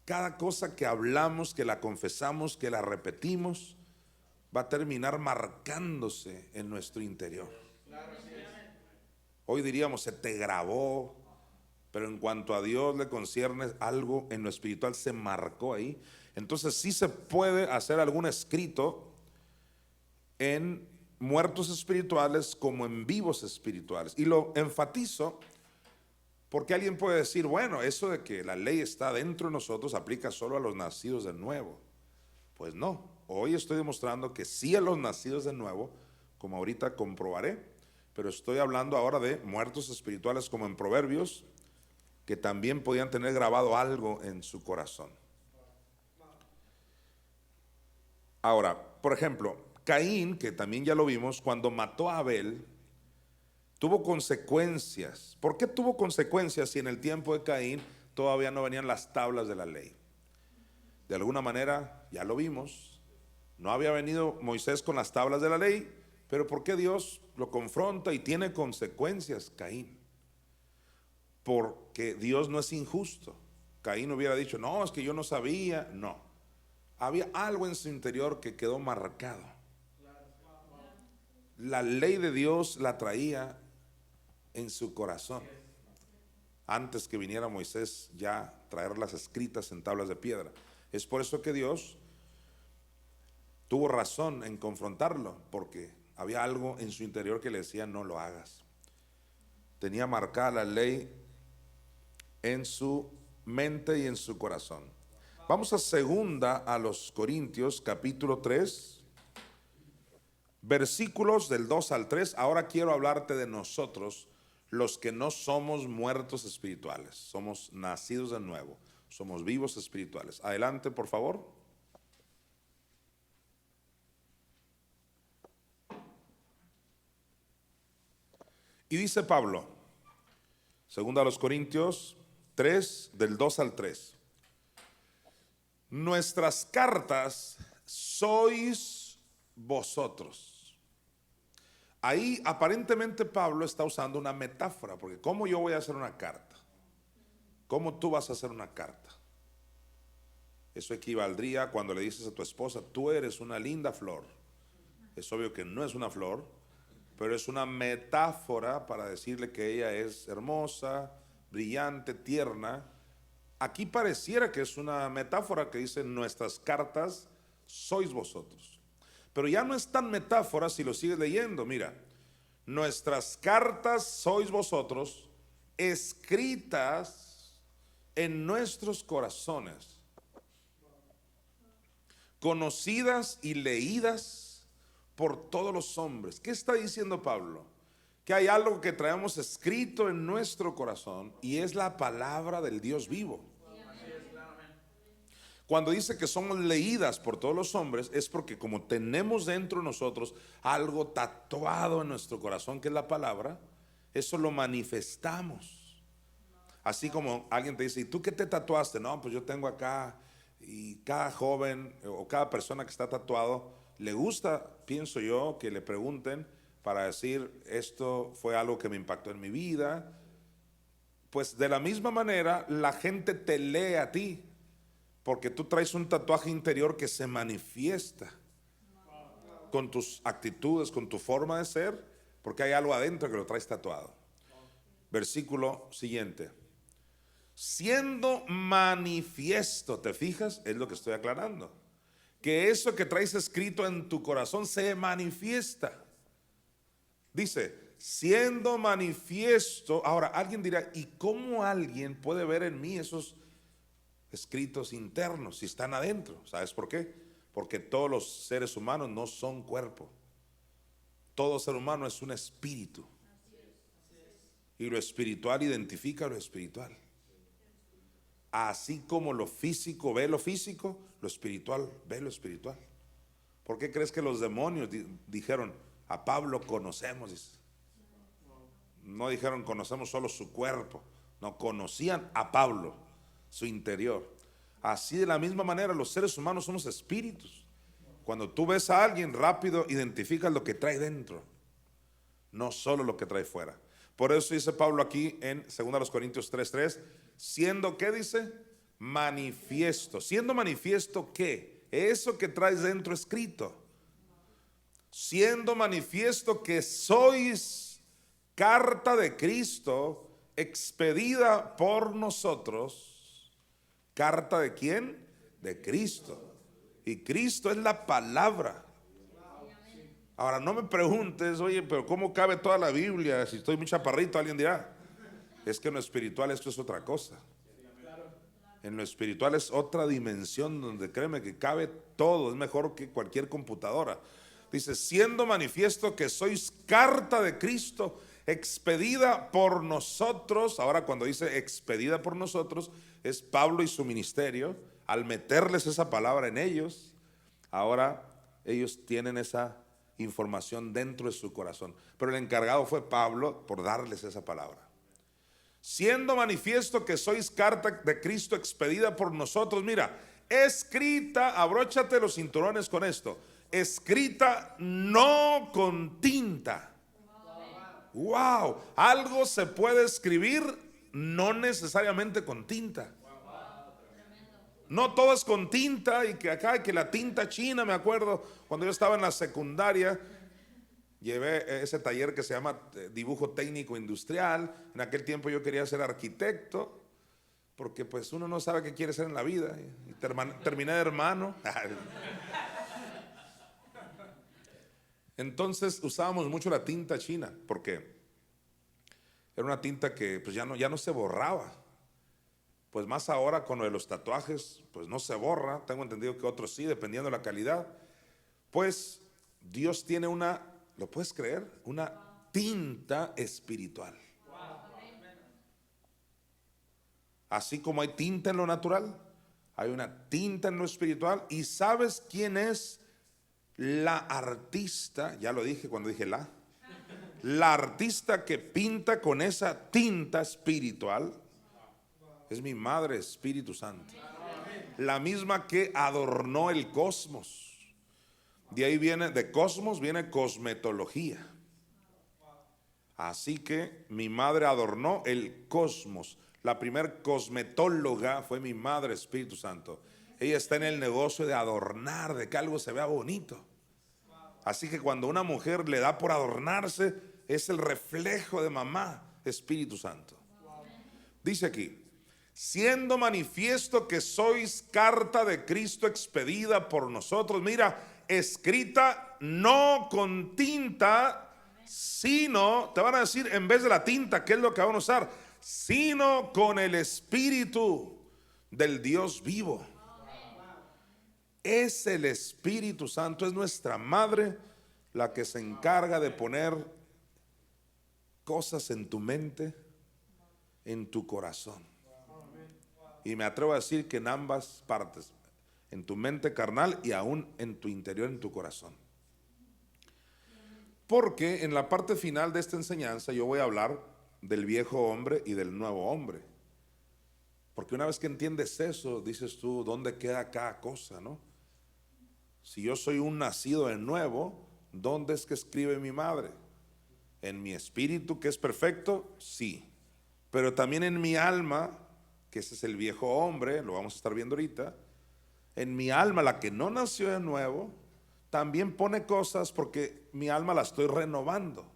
Cada cosa que hablamos, que la confesamos, que la repetimos, va a terminar marcándose en nuestro interior. Hoy diríamos, se te grabó, pero en cuanto a Dios le concierne, algo en lo espiritual se marcó ahí. Entonces sí se puede hacer algún escrito en muertos espirituales como en vivos espirituales. Y lo enfatizo porque alguien puede decir, bueno, eso de que la ley está dentro de nosotros aplica solo a los nacidos de nuevo. Pues no, hoy estoy demostrando que sí a los nacidos de nuevo, como ahorita comprobaré, pero estoy hablando ahora de muertos espirituales como en Proverbios, que también podían tener grabado algo en su corazón. Ahora, por ejemplo, Caín, que también ya lo vimos, cuando mató a Abel, tuvo consecuencias. ¿Por qué tuvo consecuencias si en el tiempo de Caín todavía no venían las tablas de la ley? De alguna manera, ya lo vimos, no había venido Moisés con las tablas de la ley, pero ¿por qué Dios lo confronta y tiene consecuencias, Caín? Porque Dios no es injusto. Caín hubiera dicho, no, es que yo no sabía. No, había algo en su interior que quedó marcado. La ley de Dios la traía en su corazón. Antes que viniera Moisés ya traerlas escritas en tablas de piedra. Es por eso que Dios tuvo razón en confrontarlo, porque había algo en su interior que le decía no lo hagas. Tenía marcada la ley en su mente y en su corazón. Vamos a segunda a los Corintios capítulo 3, versículos del 2 al 3. Ahora quiero hablarte de nosotros, los que no somos muertos espirituales, somos nacidos de nuevo, somos vivos espirituales. Adelante, por favor. Y dice Pablo, segunda a los Corintios 3, del 2 al 3. Nuestras cartas sois vosotros. Ahí aparentemente Pablo está usando una metáfora, porque ¿cómo yo voy a hacer una carta? ¿Cómo tú vas a hacer una carta? Eso equivaldría cuando le dices a tu esposa, tú eres una linda flor. Es obvio que no es una flor, pero es una metáfora para decirle que ella es hermosa, brillante, tierna. Aquí pareciera que es una metáfora que dice: nuestras cartas sois vosotros. Pero ya no es tan metáfora si lo sigues leyendo. Mira, nuestras cartas sois vosotros, escritas en nuestros corazones, conocidas y leídas por todos los hombres. ¿Qué está diciendo Pablo? Que hay algo que traemos escrito en nuestro corazón y es la palabra del Dios vivo. Cuando dice que somos leídas por todos los hombres, es porque como tenemos dentro de nosotros algo tatuado en nuestro corazón, que es la palabra, eso lo manifestamos. Así como alguien te dice: ¿y tú qué te tatuaste? No, pues yo tengo acá. Y cada joven o cada persona que está tatuado le gusta, pienso yo, que le pregunten para decir: esto fue algo que me impactó en mi vida. Pues de la misma manera la gente te lee a ti, porque tú traes un tatuaje interior que se manifiesta con tus actitudes, con tu forma de ser, porque hay algo adentro que lo traes tatuado. Versículo siguiente: siendo manifiesto, ¿te fijas? Es lo que estoy aclarando, que eso que traes escrito en tu corazón se manifiesta. Dice: siendo manifiesto. Ahora alguien dirá: ¿y cómo alguien puede ver en mí esos escritos internos si están adentro? ¿Sabes por qué? Porque todos los seres humanos no son cuerpo. Todo ser humano es un espíritu. Y lo espiritual identifica lo espiritual. Así como lo físico ve lo físico, lo espiritual ve lo espiritual. ¿Por qué crees que los demonios dijeron: a Pablo conocemos? Dice. No dijeron: conocemos solo su cuerpo. No, conocían a Pablo, su interior. Así, de la misma manera, los seres humanos somos espíritus. Cuando tú ves a alguien, rápido identificas lo que trae dentro, no solo lo que trae fuera. Por eso dice Pablo aquí en 2 Corintios 3:3, siendo, ¿qué dice? Manifiesto. Siendo manifiesto, ¿qué? Eso que traes dentro escrito. Siendo manifiesto que sois carta de Cristo, expedida por nosotros. ¿Carta de quién? De Cristo. Y Cristo es la palabra. Ahora no me preguntes: oye, pero ¿cómo cabe toda la Biblia? Si estoy muy chaparrito, alguien dirá. Es que en lo espiritual esto es otra cosa. En lo espiritual es otra dimensión donde, créeme, que cabe todo. Es mejor que cualquier computadora. Dice: siendo manifiesto que sois carta de Cristo, expedida por nosotros. Ahora cuando dice expedida por nosotros, es Pablo y su ministerio. Al meterles esa palabra en ellos, ahora ellos tienen esa información dentro de su corazón. Pero el encargado fue Pablo por darles esa palabra. Siendo manifiesto que sois carta de Cristo, expedida por nosotros. Mira, escrita, abróchate los cinturones con esto. Escrita no con tinta. Wow, algo se puede escribir no necesariamente con tinta. No todo es con tinta, y que acá, que la tinta china. Me acuerdo cuando yo estaba en la secundaria, llevé ese taller que se llama dibujo técnico industrial. En aquel tiempo yo quería ser arquitecto, porque pues uno no sabe qué quiere ser en la vida, y terminé de hermano. Entonces usábamos mucho la tinta china, porque era una tinta que pues ya no se borraba. Pues más ahora con lo de los tatuajes, pues no se borra. Tengo entendido que otros sí, dependiendo de la calidad. Pues Dios tiene una, ¿lo puedes creer? Una tinta espiritual. Así como hay tinta en lo natural, hay una tinta en lo espiritual. ¿Y sabes quién es la artista? Ya lo dije cuando dije la artista que pinta con esa tinta espiritual. Es mi Madre, Espíritu Santo. La misma que adornó el cosmos. De ahí viene, de cosmos viene cosmetología. Así que mi madre adornó el cosmos. La primer cosmetóloga fue mi Madre, Espíritu Santo. Ella está en el negocio de adornar, de que algo se vea bonito. Así que cuando una mujer le da por adornarse, es el reflejo de mamá, Espíritu Santo. Dice aquí, siendo manifiesto que sois carta de Cristo expedida por nosotros, mira, escrita no con tinta, sino, te van a decir, en vez de la tinta, ¿qué es lo que van a usar? Sino con el Espíritu del Dios vivo. Es el Espíritu Santo, es nuestra madre la que se encarga de poner cosas en tu mente, en tu corazón. Y me atrevo a decir que en ambas partes, en tu mente carnal y aún en tu interior, en tu corazón. Porque en la parte final de esta enseñanza yo voy a hablar del viejo hombre y del nuevo hombre. Porque una vez que entiendes eso, dices tú, ¿dónde queda cada cosa, no? Si yo soy un nacido de nuevo, ¿dónde es que escribe mi madre? ¿En mi espíritu que es perfecto? Sí. Pero también en mi alma, que ese es el viejo hombre, lo vamos a estar viendo ahorita. En mi alma, la que no nació de nuevo, también pone cosas porque mi alma la estoy renovando.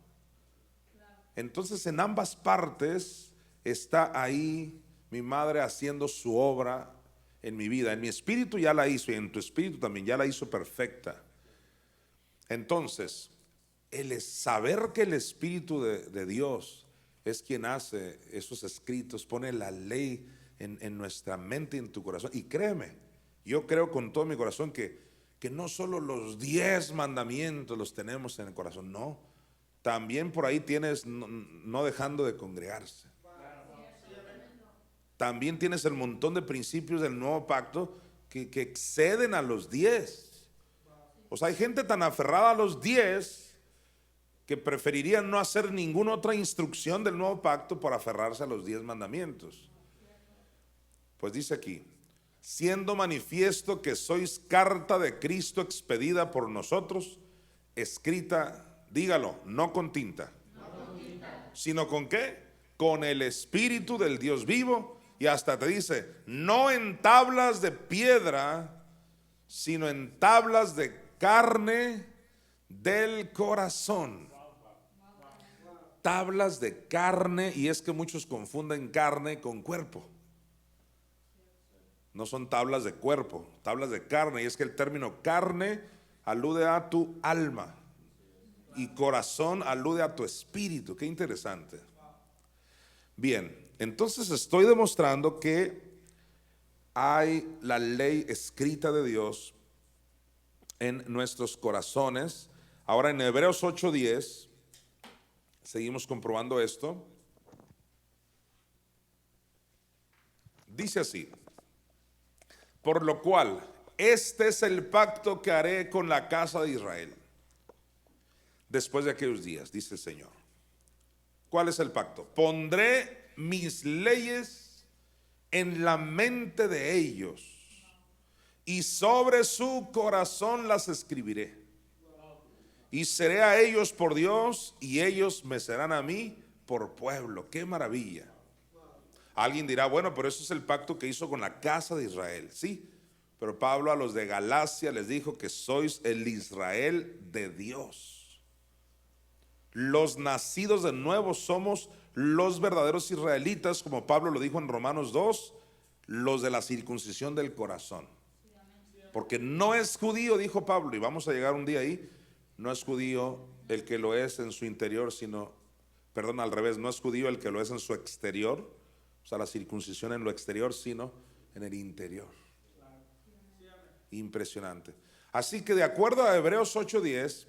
Entonces en ambas partes está ahí mi madre haciendo su obra en mi vida. En mi espíritu ya la hizo y en tu espíritu también ya la hizo perfecta. Entonces, el saber que el Espíritu de Dios es quien hace esos escritos, pone la ley en nuestra mente y en tu corazón. Y créeme, yo creo con todo mi corazón que no solo los 10 mandamientos los tenemos en el corazón, no. También por ahí tienes no dejando de congregarse. También tienes el montón de principios del nuevo pacto que exceden a los 10. O sea, hay gente tan aferrada a los 10 que preferirían no hacer ninguna otra instrucción del nuevo pacto por aferrarse a los 10 mandamientos. Pues dice aquí, siendo manifiesto que sois carta de Cristo expedida por nosotros, escrita, dígalo, no con tinta, sino con ¿qué? Con el Espíritu del Dios vivo. Y hasta te dice, no en tablas de piedra, sino en tablas de carne del corazón. Tablas de carne, y es que muchos confunden carne con cuerpo. No son tablas de cuerpo, tablas de carne, y es que el término carne alude a tu alma y corazón alude a tu espíritu. Qué interesante. Bien, entonces estoy demostrando que hay la ley escrita de Dios en nuestros corazones. Ahora en Hebreos 8:10 seguimos comprobando esto. Dice así: por lo cual, este es el pacto que haré con la casa de Israel después de aquellos días, dice el Señor. ¿Cuál es el pacto? Pondré mis leyes en la mente de ellos y sobre su corazón las escribiré. Y seré a ellos por Dios y ellos me serán a mí por pueblo. ¡Qué maravilla! Alguien dirá, bueno, pero eso es el pacto que hizo con la casa de Israel. Sí, pero Pablo a los de Galacia les dijo que sois el Israel de Dios. Los nacidos de nuevo somos los verdaderos israelitas, como Pablo lo dijo en Romanos 2, los de la circuncisión del corazón. Porque no es judío, dijo Pablo, y vamos a llegar un día ahí, no es judío el que lo es en su interior, sino, perdón, al revés, no es judío el que lo es en su exterior, o sea, la circuncisión en lo exterior, sino en el interior. Impresionante. Así que de acuerdo a Hebreos 8:10,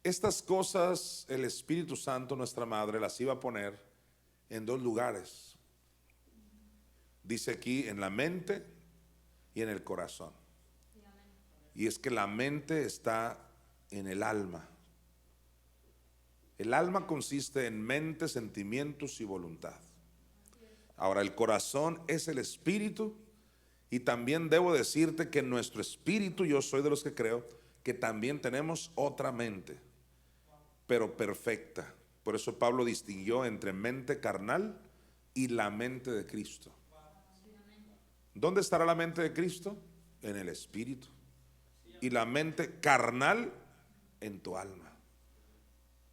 estas cosas el Espíritu Santo, nuestra madre, las iba a poner en 2 lugares. Dice aquí, en la mente y en el corazón. Y es que la mente está en el alma. El alma consiste en mente, sentimientos y voluntad. Ahora, el corazón es el espíritu, y también debo decirte que en nuestro espíritu, yo soy de los que creo que también tenemos otra mente, pero perfecta. Por eso Pablo distinguió entre mente carnal y la mente de Cristo. ¿Dónde estará la mente de Cristo? En el espíritu. Y la mente carnal en tu alma.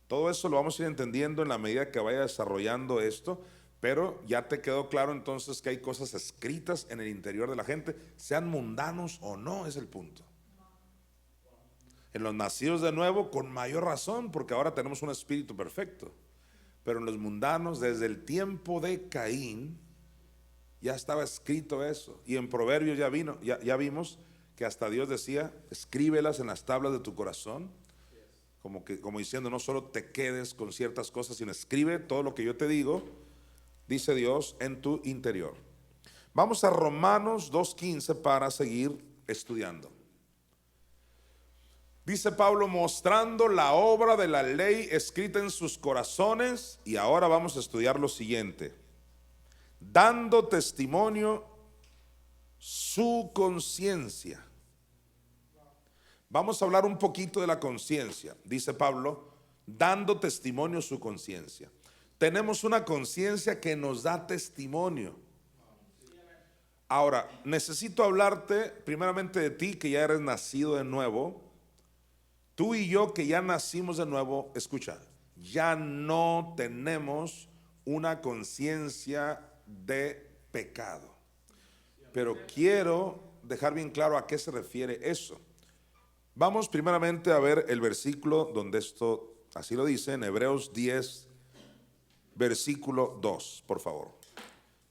Todo eso lo vamos a ir entendiendo en la medida que vaya desarrollando esto, pero ya te quedó claro entonces que hay cosas escritas en el interior de la gente, sean mundanos o no, es el punto. En los nacidos de nuevo, con mayor razón, porque ahora tenemos un espíritu perfecto. Pero en los mundanos, desde el tiempo de Caín, ya estaba escrito eso. Y en Proverbios ya vimos que hasta Dios decía, escríbelas en las tablas de tu corazón. Como diciendo, no solo te quedes con ciertas cosas, sino escribe todo lo que yo te digo, dice Dios, en tu interior. Vamos a Romanos 2:15 para seguir estudiando. Dice Pablo, mostrando la obra de la ley escrita en sus corazones, y ahora vamos a estudiar lo siguiente, dando testimonio su conciencia. Vamos a hablar un poquito de la conciencia. Dice Pablo, dando testimonio su conciencia. Tenemos una conciencia que nos da testimonio. Ahora, necesito hablarte primeramente de ti, que ya eres nacido de nuevo. Tú y yo que ya nacimos de nuevo, escucha, ya no tenemos una conciencia de pecado. Pero quiero dejar bien claro a qué se refiere eso. Vamos primeramente a ver el versículo donde esto así lo dice, en Hebreos 10, versículo 2, por favor.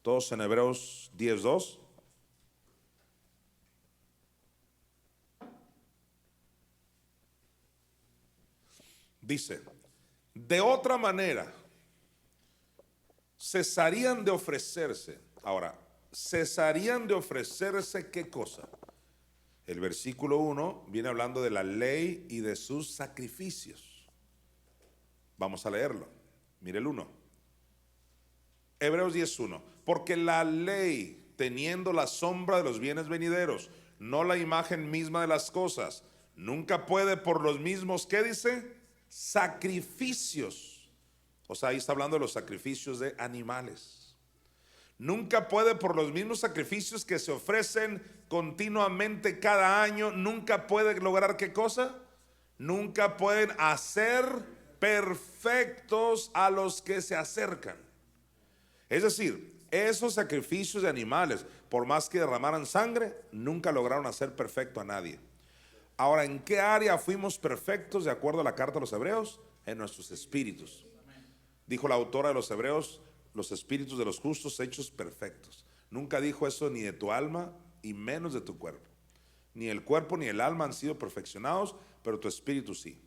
Todos en Hebreos 10, 2. Dice, de otra manera, cesarían de ofrecerse. Ahora, cesarían de ofrecerse, ¿qué cosa? El versículo 1 viene hablando de la ley y de sus sacrificios. Vamos a leerlo. Mire el 1. Hebreos 10:1. Porque la ley, teniendo la sombra de los bienes venideros, no la imagen misma de las cosas, nunca puede por los mismos, ¿qué dice? Sacrificios. O sea, ahí está hablando de los sacrificios de animales. Nunca puede por los mismos sacrificios que se ofrecen continuamente cada año, nunca puede lograr ¿qué cosa? Nunca pueden hacer perfectos a los que se acercan. Es decir, esos sacrificios de animales, por más que derramaran sangre, nunca lograron hacer perfecto a nadie. Ahora, ¿en qué área fuimos perfectos de acuerdo a la carta de los Hebreos? En nuestros espíritus. Dijo la autora de los Hebreos, los espíritus de los justos hechos perfectos. Nunca dijo eso ni de tu alma y menos de tu cuerpo. Ni el cuerpo ni el alma han sido perfeccionados, pero tu espíritu sí.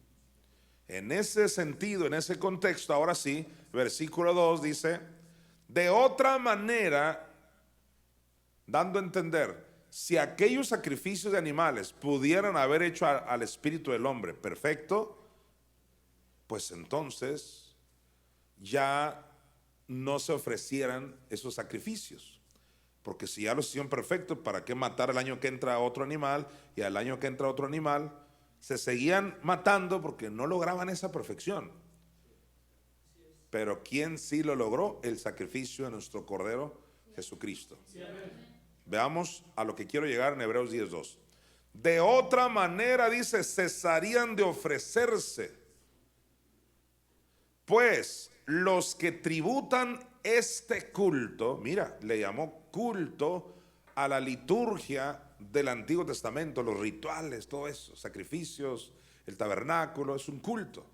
En ese sentido, en ese contexto, ahora sí, versículo 2 dice, de otra manera, dando a entender, si aquellos sacrificios de animales pudieran haber hecho al espíritu del hombre perfecto, pues entonces ya no se ofrecieran esos sacrificios. Porque si ya los hicieron perfectos, ¿para qué matar el año que entra otro animal y al año que entra otro animal? Se seguían matando porque no lograban esa perfección. Pero ¿quién sí lo logró? El sacrificio de nuestro Cordero Jesucristo. Veamos a lo que quiero llegar en Hebreos 10:2. De otra manera, dice, cesarían de ofrecerse, pues los que tributan este culto, mira, le llamó culto a la liturgia del Antiguo Testamento, los rituales, todo eso, sacrificios, el tabernáculo, es un culto.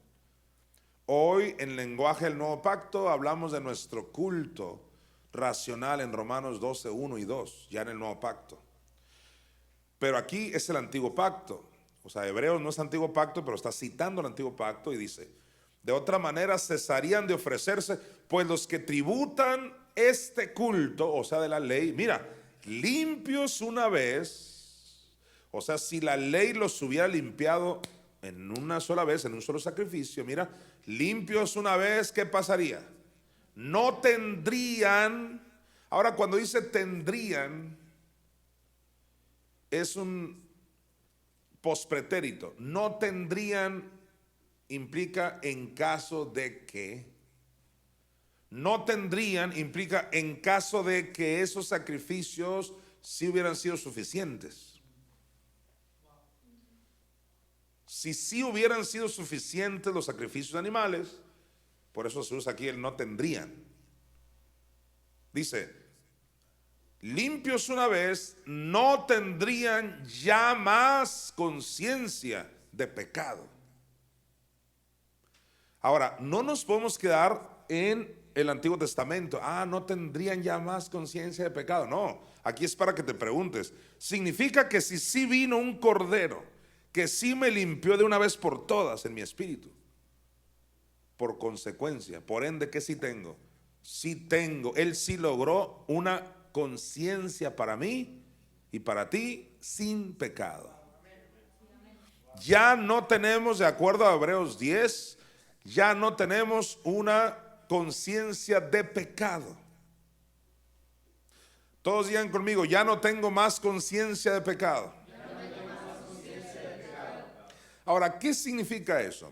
Hoy en lenguaje del Nuevo Pacto hablamos de nuestro culto racional en Romanos 12, 1 y 2, ya en el Nuevo Pacto. Pero aquí es el Antiguo Pacto. O sea, Hebreos no es Antiguo Pacto, pero está citando el Antiguo Pacto y dice, de otra manera cesarían de ofrecerse, pues los que tributan este culto, o sea, de la ley, mira, limpios una vez, o sea, si la ley los hubiera limpiado en una sola vez, en un solo sacrificio, mira, limpios una vez, ¿qué pasaría? No tendrían, ahora cuando dice tendrían, es un pospretérito, no tendrían implica en caso de que, no tendrían implica en caso de que esos sacrificios sí hubieran sido suficientes. Si sí hubieran sido suficientes los sacrificios animales, por eso se usa aquí el no tendrían. Dice, limpios una vez, no tendrían ya más conciencia de pecado. Ahora, no nos podemos quedar en el Antiguo Testamento. No tendrían ya más conciencia de pecado. No, aquí es para que te preguntes. Significa que si sí vino un cordero que sí me limpió de una vez por todas en mi espíritu, por consecuencia, por ende, ¿qué sí tengo? Sí tengo, Él sí logró una conciencia para mí y para ti sin pecado. Ya no tenemos, de acuerdo a Hebreos 10, ya no tenemos una conciencia de pecado. Todos digan conmigo, ya no tengo más conciencia de pecado. Ahora, ¿qué significa eso?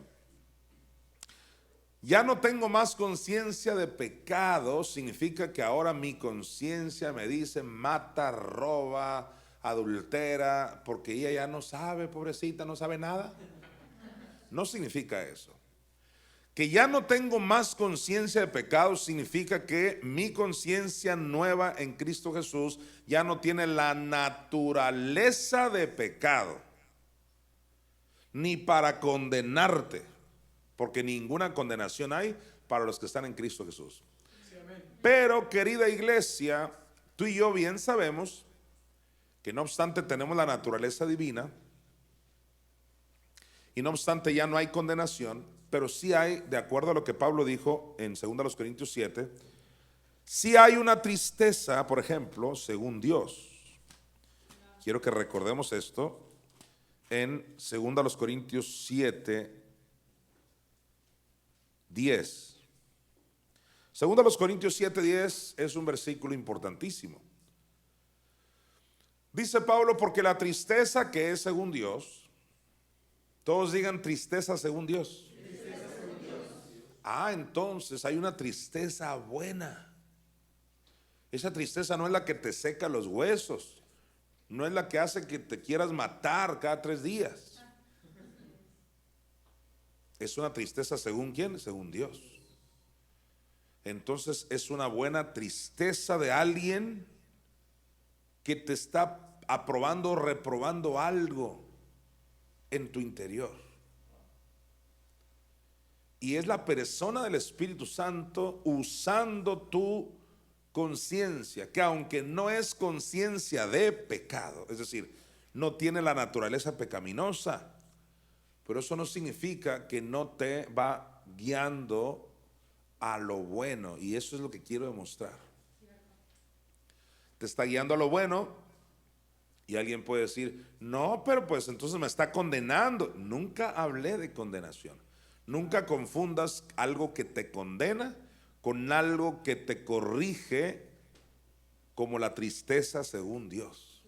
Ya no tengo más conciencia de pecado, significa que ahora mi conciencia me dice mata, roba, adultera, porque ella ya no sabe, pobrecita, no sabe nada. No significa eso. Que ya no tengo más conciencia de pecado significa que mi conciencia nueva en Cristo Jesús ya no tiene la naturaleza de pecado, ni para condenarte, porque ninguna condenación hay para los que están en Cristo Jesús. Pero, querida iglesia, tú y yo bien sabemos que no obstante tenemos la naturaleza divina y no obstante ya no hay condenación, pero sí hay, de acuerdo a lo que Pablo dijo en 2 Corintios 7, sí hay una tristeza, por ejemplo, según Dios. Quiero que recordemos esto en 2 Corintios 7, 10. 2 Corintios 7, 10 es un versículo importantísimo. Dice Pablo, porque la tristeza que es según Dios, todos digan tristeza según Dios. Entonces hay una tristeza buena. Esa tristeza no es la que te seca los huesos, no es la que hace que te quieras matar cada 3 días. Es una tristeza según ¿quién? Según Dios. Entonces es una buena tristeza de alguien que te está aprobando o reprobando algo en tu interior. Y es la persona del Espíritu Santo usando tu conciencia, que aunque no es conciencia de pecado, es decir, no tiene la naturaleza pecaminosa, pero eso no significa que no te va guiando a lo bueno, y eso es lo que quiero demostrar. Te está guiando a lo bueno, y alguien puede decir, no, pero pues entonces me está condenando. Nunca hablé de condenación. Nunca confundas algo que te condena con algo que te corrige, como la tristeza según Dios.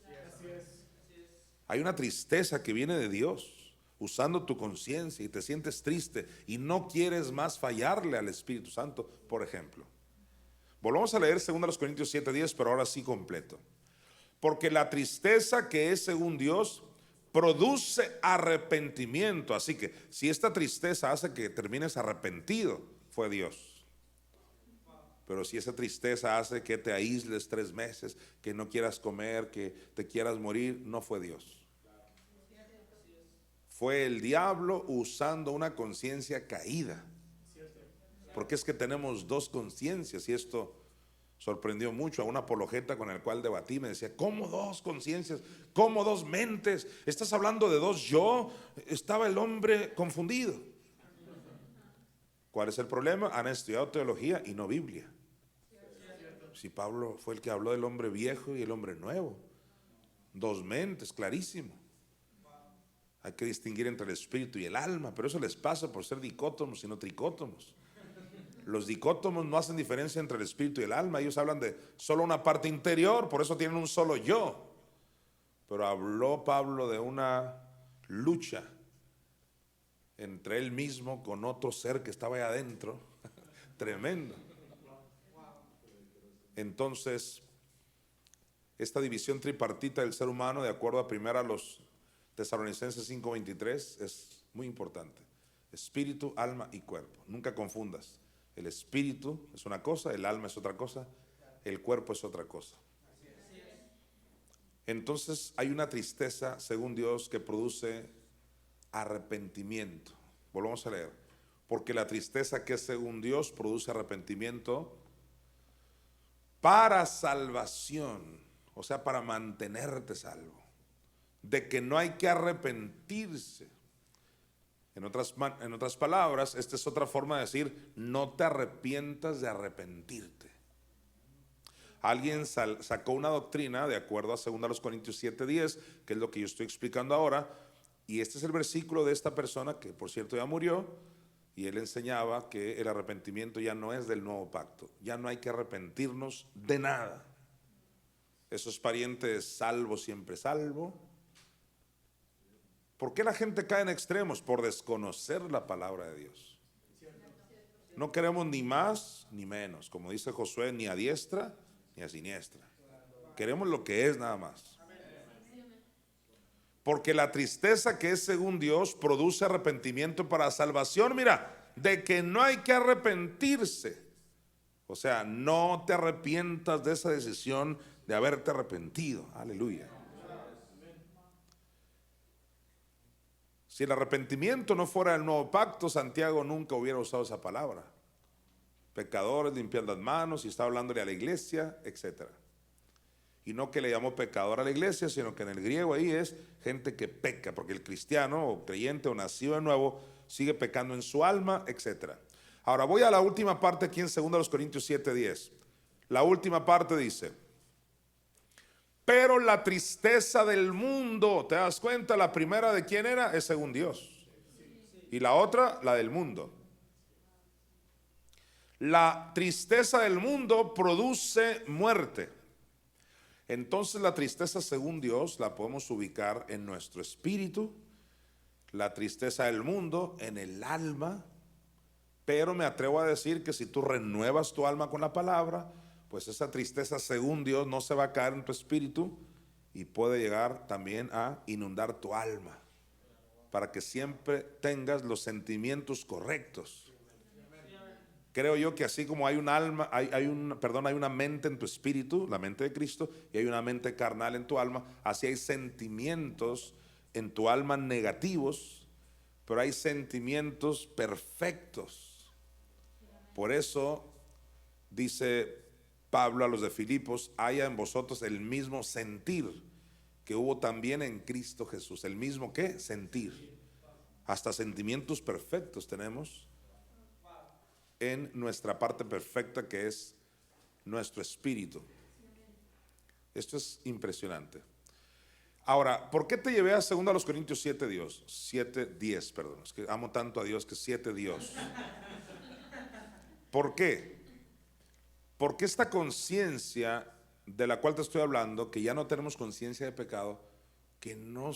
Hay una tristeza que viene de Dios, usando tu conciencia, y te sientes triste y no quieres más fallarle al Espíritu Santo, por ejemplo. Volvamos a leer 2 Corintios 7:10, pero ahora sí completo. Porque la tristeza que es según Dios produce arrepentimiento. Así que si esta tristeza hace que termines arrepentido, fue Dios. Pero si esa tristeza hace que te aísles 3 meses, que no quieras comer, que te quieras morir, no fue Dios. Fue el diablo usando una conciencia caída. Porque es que tenemos 2 conciencias, y esto sorprendió mucho a un apologeta con el cual debatí. Me decía, ¿cómo 2 conciencias? ¿Cómo 2 mentes? ¿Estás hablando de 2 yo? Estaba el hombre confundido. ¿Cuál es el problema? Han estudiado teología y no Biblia. Si Pablo fue el que habló del hombre viejo y el hombre nuevo, 2 mentes, clarísimo. Hay que distinguir entre el espíritu y el alma, pero eso les pasa por ser dicótomos y no tricótomos. Los dicótomos no hacen diferencia entre el espíritu y el alma. Ellos hablan de solo una parte interior, por eso tienen un solo yo. Pero habló Pablo de una lucha entre él mismo con otro ser que estaba ahí adentro. Tremendo. Entonces, esta división tripartita del ser humano, de acuerdo a 1 Tesalonicenses 5:23, es muy importante. Espíritu, alma y cuerpo. Nunca confundas. El espíritu es una cosa, el alma es otra cosa, el cuerpo es otra cosa. Entonces hay una tristeza, según Dios, que produce arrepentimiento. Volvamos a leer. Porque la tristeza que es según Dios produce arrepentimiento para salvación, o sea, para mantenerte salvo. De que no hay que arrepentirse. En otras palabras, esta es otra forma de decir, no te arrepientas de arrepentirte. Alguien sacó una doctrina de acuerdo a 2 Corintios 7:10, que es lo que yo estoy explicando ahora, y este es el versículo de esta persona que por cierto ya murió, y él enseñaba que el arrepentimiento ya no es del nuevo pacto, ya no hay que arrepentirnos de nada. Esos parientes salvo siempre salvo. ¿Por qué la gente cae en extremos? Por desconocer la palabra de Dios. No queremos ni más ni menos, como dice Josué, ni a diestra ni a siniestra. Queremos lo que es nada más. Porque la tristeza que es según Dios produce arrepentimiento para salvación. Mira, de que no hay que arrepentirse. O sea, no te arrepientas de esa decisión de haberte arrepentido. Aleluya. Si el arrepentimiento no fuera el nuevo pacto, Santiago nunca hubiera usado esa palabra. Pecadores, limpiar las manos, y está hablándole a la iglesia, etc. Y no que le llamó pecador a la iglesia, sino que en el griego ahí es gente que peca, porque el cristiano o creyente o nacido de nuevo sigue pecando en su alma, etc. Ahora voy a la última parte aquí en 2 Corintios 7:10. La última parte dice: pero la tristeza del mundo, ¿te das cuenta? La primera de quién era, es según Dios. Y la otra, la del mundo. La tristeza del mundo produce muerte. Entonces la tristeza según Dios la podemos ubicar en nuestro espíritu. La tristeza del mundo en el alma. Pero me atrevo a decir que si tú renuevas tu alma con la palabra, pues esa tristeza según Dios no se va a caer en tu espíritu y puede llegar también a inundar tu alma, para que siempre tengas los sentimientos correctos. Creo yo que así como hay un alma, hay una mente en tu espíritu, la mente de Cristo, y hay una mente carnal en tu alma, así hay sentimientos en tu alma negativos, pero hay sentimientos perfectos. Por eso dice Pablo a los de Filipos: haya en vosotros el mismo sentir que hubo también en Cristo Jesús. El mismo ¿qué? Sentir. Hasta sentimientos perfectos tenemos en nuestra parte perfecta, que es nuestro espíritu. Esto es impresionante. Ahora, ¿por qué te llevé a 2 Corintios 7:10, perdón, es que amo tanto a Dios que 7 Dios. ¿Por qué? Porque esta conciencia de la cual te estoy hablando, que ya no tenemos conciencia de pecado, que no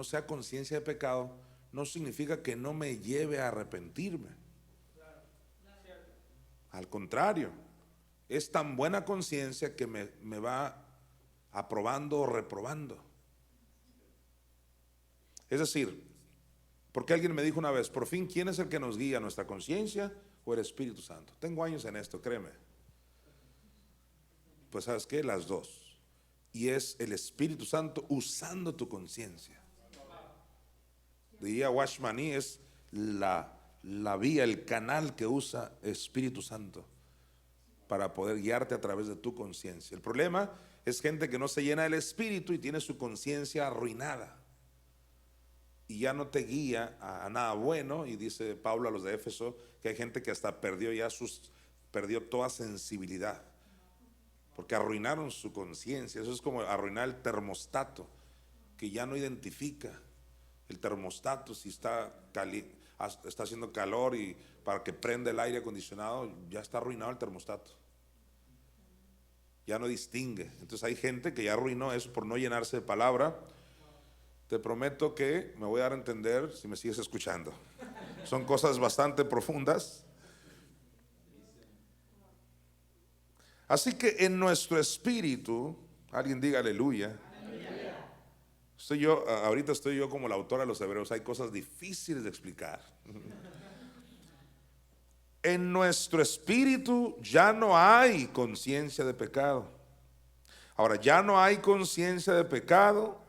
sea conciencia de pecado, no significa que no me lleve a arrepentirme. Al contrario, es tan buena conciencia que me va aprobando o reprobando. Es decir, porque alguien me dijo una vez: por fin, ¿quién es el que nos guía, nuestra conciencia o el Espíritu Santo? Tengo años en esto, créeme. Pues ¿sabes qué? Las dos. Y es el Espíritu Santo usando tu conciencia. Diría Washmani, es la vía, el canal que usa Espíritu Santo para poder guiarte a través de tu conciencia. El problema es gente que no se llena del Espíritu y tiene su conciencia arruinada y ya no te guía a nada bueno. Y dice Pablo a los de Éfeso que hay gente que hasta perdió toda sensibilidad, porque arruinaron su conciencia. Eso es como arruinar el termostato, que ya no identifica el termostato si está haciendo calor, y para que prenda el aire acondicionado ya está arruinado el termostato, ya no distingue. Entonces hay gente que ya arruinó eso por no llenarse de palabra. Te prometo que me voy a dar a entender si me sigues escuchando. Son cosas bastante profundas. Así que en nuestro espíritu, alguien diga aleluya, Ahorita estoy yo como la autora de los Hebreos, hay cosas difíciles de explicar. En nuestro espíritu ya no hay conciencia de pecado. Ahora, ya no hay conciencia de pecado,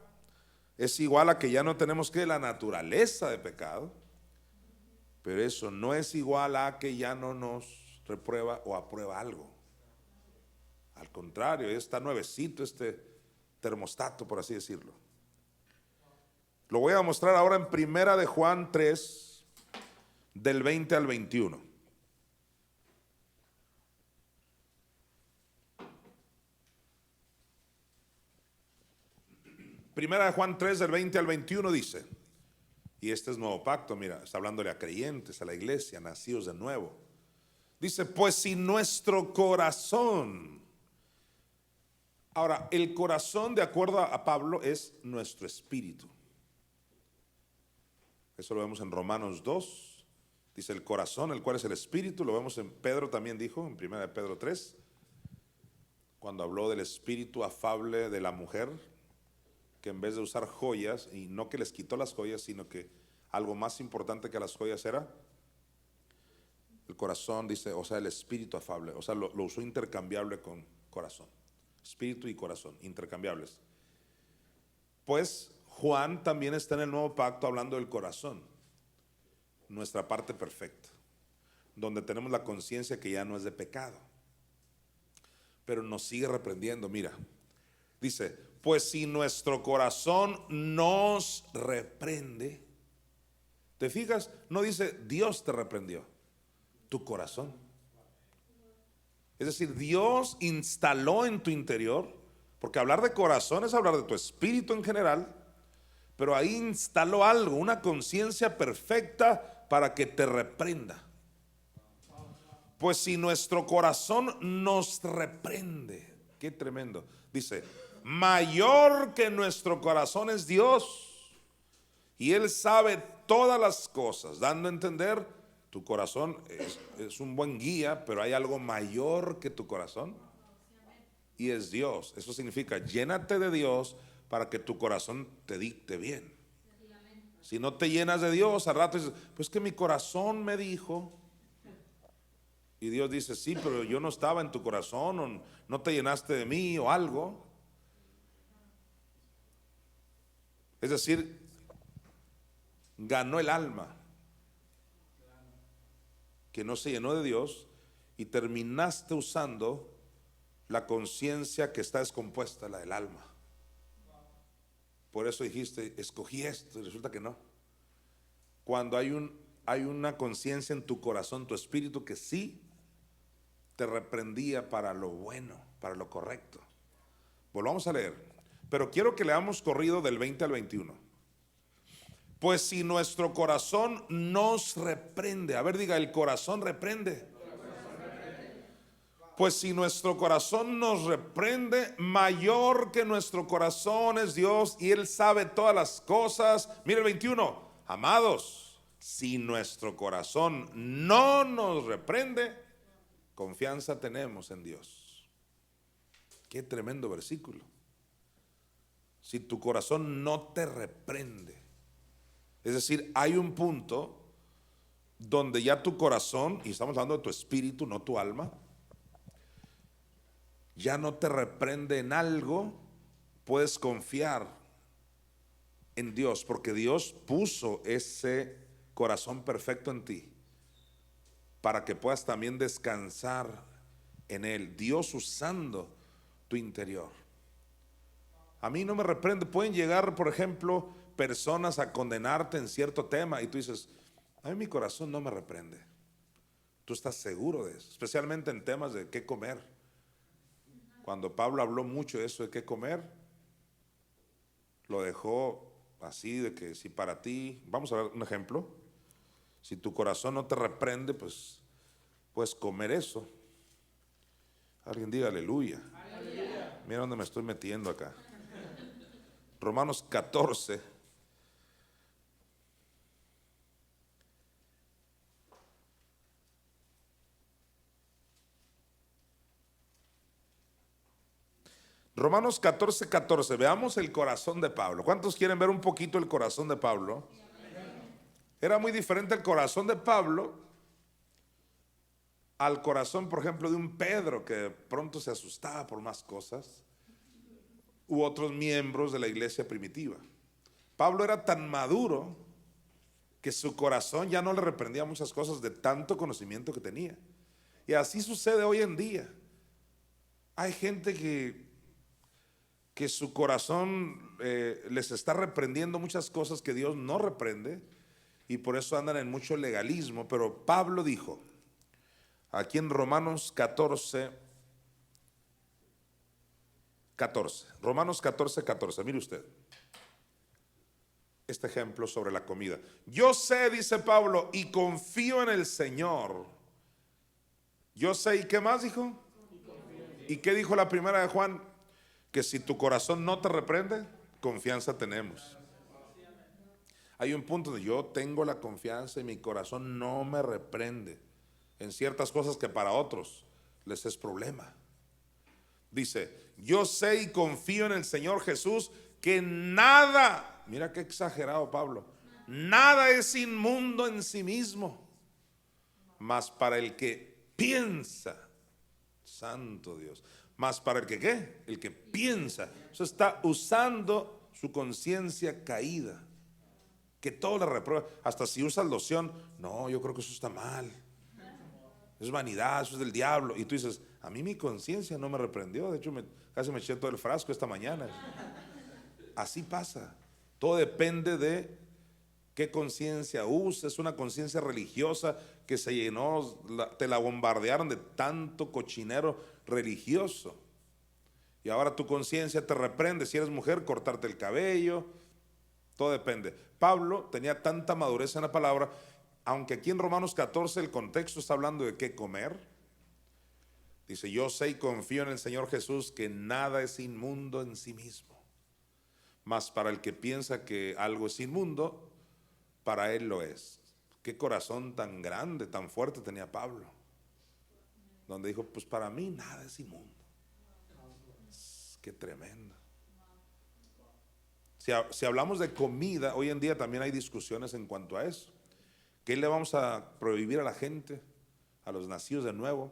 es igual a que ya no tenemos que la naturaleza de pecado, pero eso no es igual a que ya no nos reprueba o aprueba algo. Al contrario, está nuevecito este termostato, por así decirlo. Lo voy a mostrar ahora en Primera de Juan 3, del 20 al 21. Primera de Juan 3, del 20 al 21 dice, y este es nuevo pacto, mira, está hablándole a creyentes, a la iglesia, nacidos de nuevo. Dice, pues si nuestro corazón, ahora el corazón de acuerdo a Pablo es nuestro espíritu. Eso lo vemos en Romanos 2, dice el corazón, el cual es el espíritu, lo vemos en Pedro también dijo, en Primera de Pedro 3, cuando habló del espíritu afable de la mujer, que en vez de usar joyas, y no que les quitó las joyas, sino que algo más importante que las joyas era el corazón, dice, o sea, el espíritu afable, o sea, lo usó intercambiable con corazón, espíritu y corazón, intercambiables. Pues Juan también está en el nuevo pacto hablando del corazón, nuestra parte perfecta, donde tenemos la conciencia que ya no es de pecado, pero nos sigue reprendiendo. Mira, dice, pues si nuestro corazón nos reprende, ¿te fijas? No dice Dios te reprendió, tu corazón. Es decir, Dios instaló en tu interior, porque hablar de corazón es hablar de tu espíritu en general, pero ahí instaló algo, una conciencia perfecta para que te reprenda. Pues si nuestro corazón nos reprende, qué tremendo, dice, mayor que nuestro corazón es Dios, y Él sabe todas las cosas, dando a entender, tu corazón es un buen guía, pero hay algo mayor que tu corazón, y es Dios. Eso significa, llénate de Dios para que tu corazón te dicte bien. Si no te llenas de Dios, al rato dices, pues que mi corazón me dijo. Y Dios dice, sí, pero yo no estaba en tu corazón, o no te llenaste de mí o algo. Es decir, ganó el alma que no se llenó de Dios y terminaste usando la conciencia que está descompuesta, la del alma. Por eso dijiste, escogí esto, y resulta que no. Cuando hay una conciencia en tu corazón, tu espíritu, que sí te reprendía para lo bueno, para lo correcto. Volvamos a leer, pero quiero que leamos corrido del 20 al 21. Pues si nuestro corazón nos reprende, a ver, diga, el corazón reprende. Pues si nuestro corazón nos reprende, mayor que nuestro corazón es Dios, y Él sabe todas las cosas. Mira el 21, amados, si nuestro corazón no nos reprende, confianza tenemos en Dios. Qué tremendo versículo. Si tu corazón no te reprende, es decir, hay un punto donde ya tu corazón, y estamos hablando de tu espíritu, no tu alma, ya no te reprende en algo, puedes confiar en Dios, porque Dios puso ese corazón perfecto en ti para que puedas también descansar en Él, Dios usando tu interior. A mí no me reprende. Pueden llegar, por ejemplo, personas a condenarte en cierto tema y tú dices, a mí mi corazón no me reprende. Tú estás seguro de eso, especialmente en temas de qué comer. Cuando Pablo habló mucho de eso de qué comer, lo dejó así, de que si para ti, vamos a ver un ejemplo, si tu corazón no te reprende, pues puedes comer eso. Alguien diga aleluya. Aleluya. Mira dónde me estoy metiendo acá. Romanos 14. Romanos 14, 14. Veamos el corazón de Pablo. ¿Cuántos quieren ver un poquito el corazón de Pablo? Era muy diferente el corazón de Pablo al corazón, por ejemplo, de un Pedro que pronto se asustaba por más cosas, u otros miembros de la iglesia primitiva. Pablo era tan maduro que su corazón ya no le reprendía muchas cosas de tanto conocimiento que tenía. Y así sucede hoy en día. Hay gente que su corazón les está reprendiendo muchas cosas que Dios no reprende, y por eso andan en mucho legalismo. Pero Pablo dijo, aquí en Romanos 14, 14, Romanos 14, 14, mire usted este ejemplo sobre la comida. Yo sé, dice Pablo, y confío en el Señor. Yo sé, ¿y qué más dijo? ¿Y qué dijo la primera de Juan? Que si tu corazón no te reprende, confianza tenemos. Hay un punto de yo tengo la confianza y mi corazón no me reprende en ciertas cosas que para otros les es problema. Dice, yo sé y confío en el Señor Jesús que nada, mira qué exagerado Pablo, nada es inmundo en sí mismo, mas para el que piensa, santo Dios, mas para el que ¿qué? El que piensa, eso está usando su conciencia caída, que todo le reprueba, hasta si usas loción, no, yo creo que eso está mal, es vanidad, eso es del diablo. Y tú dices, a mí mi conciencia no me reprendió, de hecho casi me eché todo el frasco esta mañana. Así pasa, todo depende de qué conciencia uses. Es una conciencia religiosa que se llenó, te la bombardearon de tanto cochinero religioso, y ahora tu conciencia te reprende. Si eres mujer, cortarte el cabello, todo depende. Pablo tenía tanta madurez en la palabra, aunque aquí en Romanos 14 el contexto está hablando de qué comer. Dice, yo sé y confío en el Señor Jesús que nada es inmundo en sí mismo, mas para el que piensa que algo es inmundo, para él lo es. Qué corazón tan grande, tan fuerte tenía Pablo, donde dijo, pues para mí nada es inmundo. Qué tremendo. Si hablamos de comida, hoy en día también hay discusiones en cuanto a eso. ¿Qué le vamos a prohibir a la gente, a los nacidos de nuevo?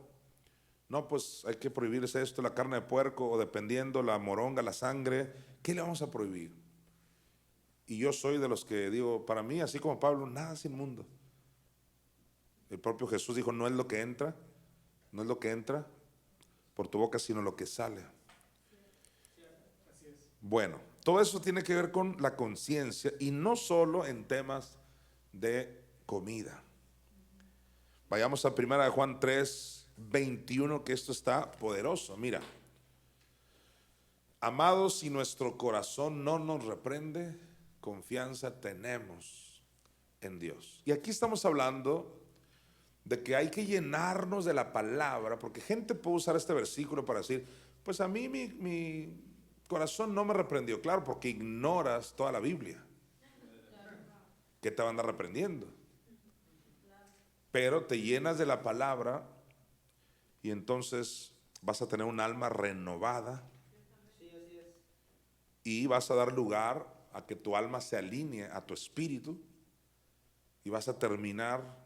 No, pues hay que prohibirles esto, la carne de puerco, o dependiendo, la moronga, la sangre. ¿Qué le vamos a prohibir? Y yo soy de los que digo, para mí, así como Pablo, nada es inmundo. El propio Jesús dijo, no es lo que entra por tu boca, sino lo que sale. Bueno, todo eso tiene que ver con la conciencia, y no solo en temas de comida. Vayamos a 1 Juan 3, 21, que esto está poderoso. Mira, amados, si nuestro corazón no nos reprende, confianza tenemos en Dios. Y aquí estamos hablando de que hay que llenarnos de la palabra, porque gente puede usar este versículo para decir, pues a mí mi corazón no me reprendió. Claro, porque ignoras toda la Biblia. ¿Qué te va a andar reprendiendo? Pero te llenas de la palabra y entonces vas a tener un alma renovada, y vas a dar lugar a que tu alma se alinee a tu espíritu, y vas a terminar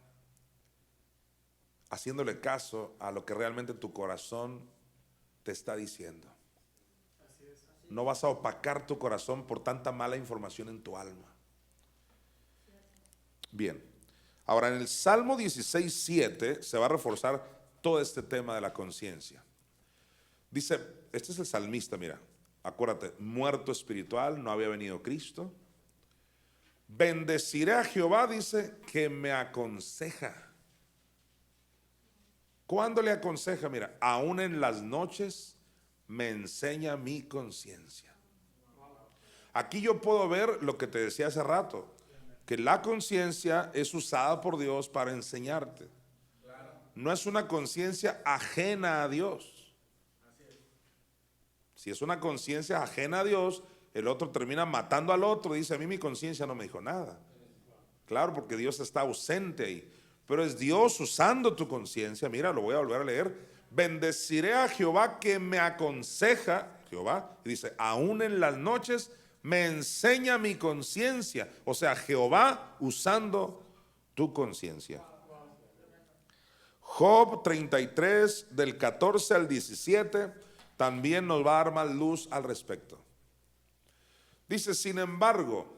haciéndole caso a lo que realmente tu corazón te está diciendo. No vas a opacar tu corazón por tanta mala información en tu alma. Bien, ahora en el Salmo 16, 7 se va a reforzar todo este tema de la conciencia. Dice, este es el salmista, mira, acuérdate, muerto espiritual, no había venido Cristo. Bendeciré a Jehová, dice, que me aconseja. ¿Cuándo le aconseja? Mira, aún en las noches me enseña mi conciencia. Aquí yo puedo ver lo que te decía hace rato, que la conciencia es usada por Dios para enseñarte. No es una conciencia ajena a Dios. Si es una conciencia ajena a Dios, el otro termina matando al otro. Dice, a mí mi conciencia no me dijo nada. Claro, porque Dios está ausente ahí. Pero es Dios usando tu conciencia. Mira, lo voy a volver a leer. Bendeciré a Jehová que me aconseja, Jehová, y dice, aún en las noches me enseña mi conciencia. O sea, Jehová usando tu conciencia. Job 33, del 14 al 17, también nos va a dar más luz al respecto. Dice, sin embargo,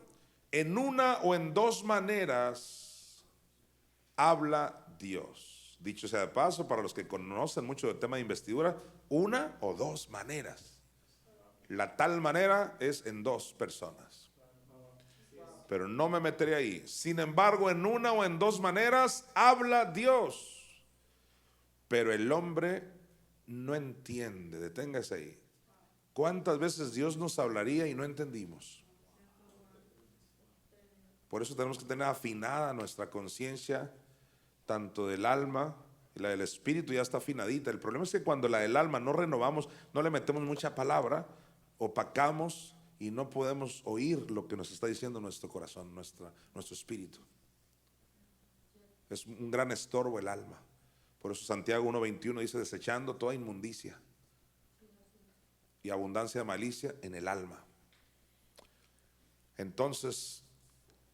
en una o en dos maneras habla Dios. Dicho sea de paso, para los que conocen mucho del tema de investidura, una o dos maneras. La tal manera es en dos personas. Pero no me meteré ahí. Sin embargo, en una o en dos maneras habla Dios. Pero el hombre no entiende. Deténgase ahí. ¿Cuántas veces Dios nos hablaría y no entendimos? Por eso tenemos que tener afinada nuestra conciencia, tanto del alma y la del espíritu ya está afinadita. El problema es que cuando la del alma no renovamos, no le metemos mucha palabra, opacamos y no podemos oír lo que nos está diciendo nuestro corazón, nuestro espíritu. Es un gran estorbo el alma. Por eso Santiago 1:21 dice, desechando toda inmundicia y abundancia de malicia en el alma. Entonces,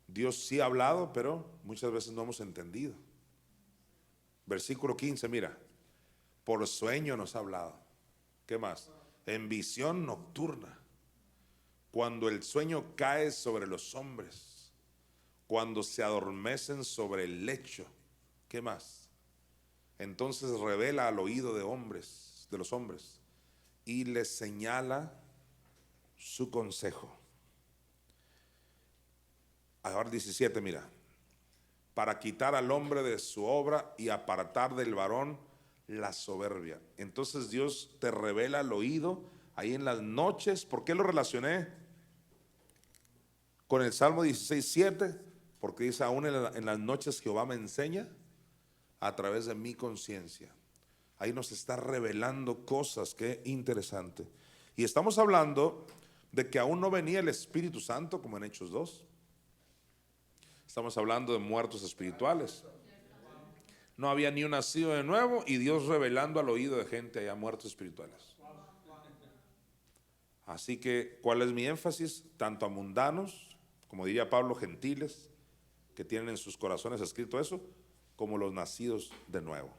Dios sí ha hablado, pero muchas veces no hemos entendido. Versículo 15, mira, por sueño nos ha hablado. ¿Qué más? En visión nocturna, cuando el sueño cae sobre los hombres, cuando se adormecen sobre el lecho. ¿Qué más? Entonces revela al oído de los hombres, y les señala su consejo. Ahora 17, mira, para quitar al hombre de su obra y apartar del varón la soberbia. Entonces Dios te revela al oído ahí en las noches. ¿Por qué lo relacioné con el Salmo 16:7? Porque dice, aún en las noches Jehová me enseña a través de mi conciencia. Ahí nos está revelando cosas, qué interesante. Y estamos hablando de que aún no venía el Espíritu Santo, como en Hechos 2. Estamos hablando de muertos espirituales. No había ni un nacido de nuevo y Dios revelando al oído de gente allá, muertos espirituales. Así que, ¿cuál es mi énfasis? Tanto a mundanos, como diría Pablo, gentiles, que tienen en sus corazones escrito eso, como los nacidos de nuevo.